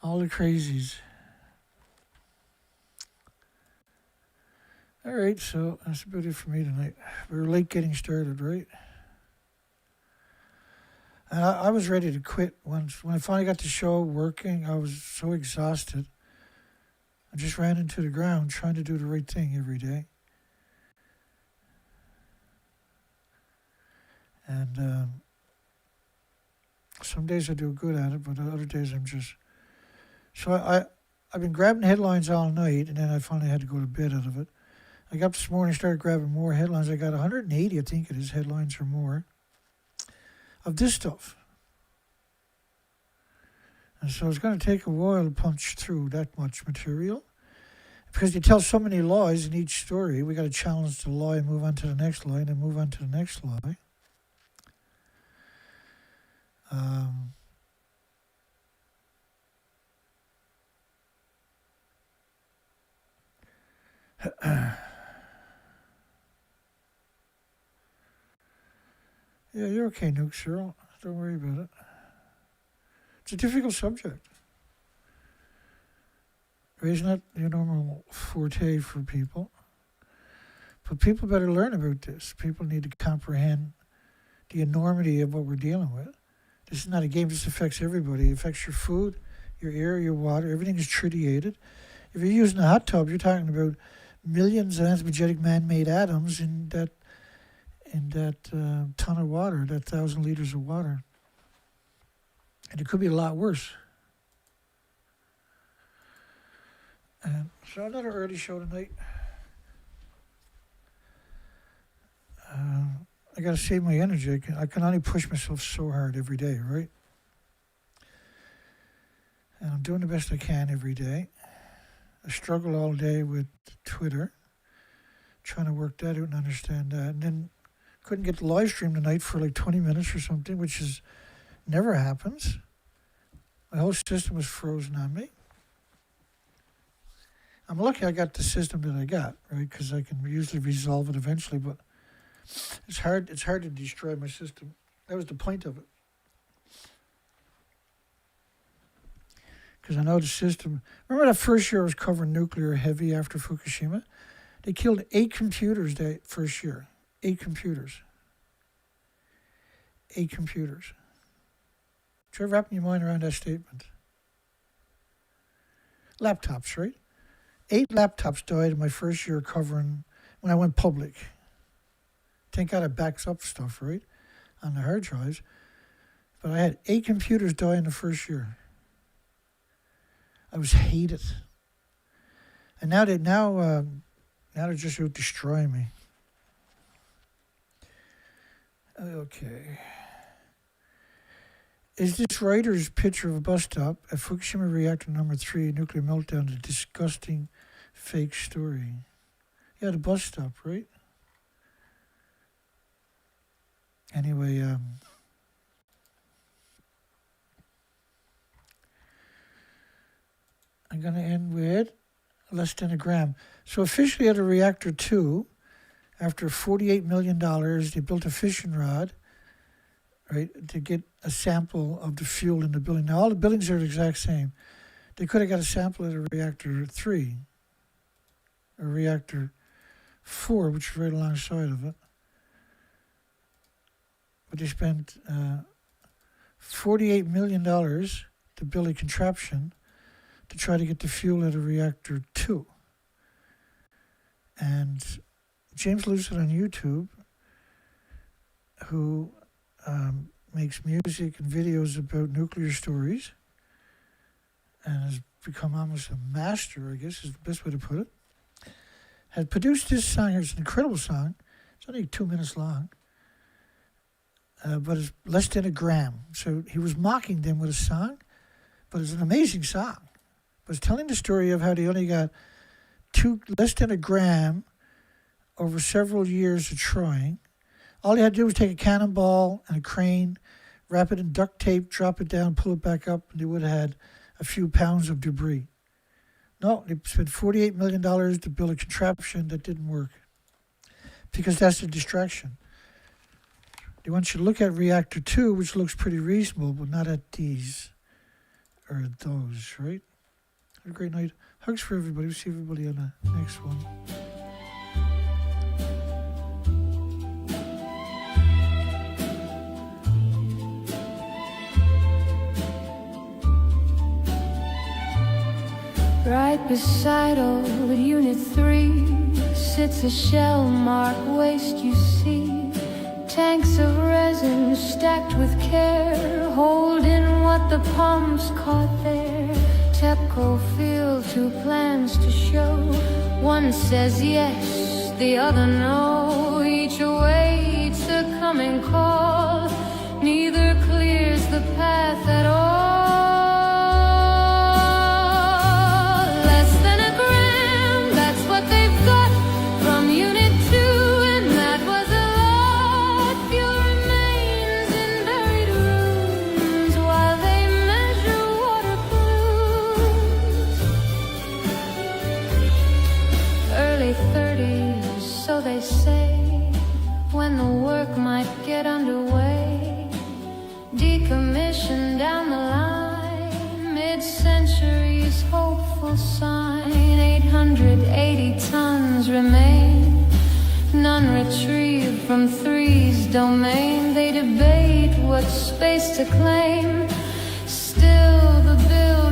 All the crazies. All right, so that's about it for me tonight. We were late getting started, right? And I was ready to quit when I finally got the show working. I was so exhausted. I just ran into the ground trying to do the right thing every day. And some days I do good at it, but other days I'm just... So I've been grabbing headlines all night, and then I finally had to go to bed out of it. I got up this morning and started grabbing more headlines. I got 180, I think it is, headlines or more of this stuff. And so it's going to take a while to punch through that much material. Because you tell so many lies in each story, we got to challenge the lie and move on to the next lie and then move on to the next lie. Yeah, you're okay, Nuke Cyril. Don't worry about it. It's a difficult subject. It's not your normal forte for people. But people better learn about this. People need to comprehend the enormity of what we're dealing with. This is not a game. This affects everybody. It affects your food, your air, your water. Everything is tritiated. If you're using a hot tub, you're talking about millions of anthropogenic man-made atoms in that ton of water, that 1,000 liters of water. And it could be a lot worse. And so another early show tonight. I got to save my energy. I can only push myself so hard every day, right? And I'm doing the best I can every day. I struggle all day with Twitter, trying to work that out and understand that. And then couldn't get the live stream tonight for like 20 minutes or something, which is never happens. My whole system was frozen on me. I'm lucky I got the system that I got, right? Because I can usually resolve it eventually, but it's hard to destroy my system. That was the point of it. Because I know the system... Remember that first year I was covering nuclear heavy after Fukushima? They killed 8 computers that first year. 8 computers. 8 computers. Try wrapping your mind around that statement. Laptops, right? 8 laptops died in my first year covering when I went public. Thank God it backs up stuff, right? On the hard drives. But I had 8 computers die in the first year. I was hated. And now they're just out destroying me. Okay. Is this writer's picture of a bus stop at Fukushima reactor number 3 nuclear meltdown a disgusting fake story? Yeah, the bus stop, right? Anyway, I'm going to end with less than a gram. So officially at a reactor 2, after $48 million, they built a fishing rod, right, to get a sample of the fuel in the building. Now, all the buildings are the exact same. They could have got a sample at a reactor 3, or reactor 4, which is right alongside of it. But they spent $48 million to build a contraption to try to get the fuel at a reactor 2. And James Lucid on YouTube, who makes music and videos about nuclear stories and has become almost a master, I guess is the best way to put it, had produced this song. It's an incredible song. It's only 2 minutes long, but it's less than a gram. So he was mocking them with a song, but it's an amazing song. But it's telling the story of how they only got less than a gram over several years of trying. All they had to do was take a cannonball and a crane, wrap it in duct tape, drop it down, pull it back up, and they would have had a few pounds of debris. No, they spent $48 million to build a contraption that didn't work because that's a distraction. They want you to look at reactor 2, which looks pretty reasonable, but not at these or those, right? Have a great night. Hugs for everybody. We'll see everybody on the next one. Right beside old Unit 3 sits a shell-marked waste you see. Tanks of resin stacked with care, holding what the pumps caught there. TEPCO field 2 plans to show. One says yes, the other no. Each awaits a coming call. Neither clears the path at all. When the work might get underway, decommission down the line, mid-century's hopeful sign. 880 tons remain, none retrieved from 3's domain. They debate what space to claim, still the bill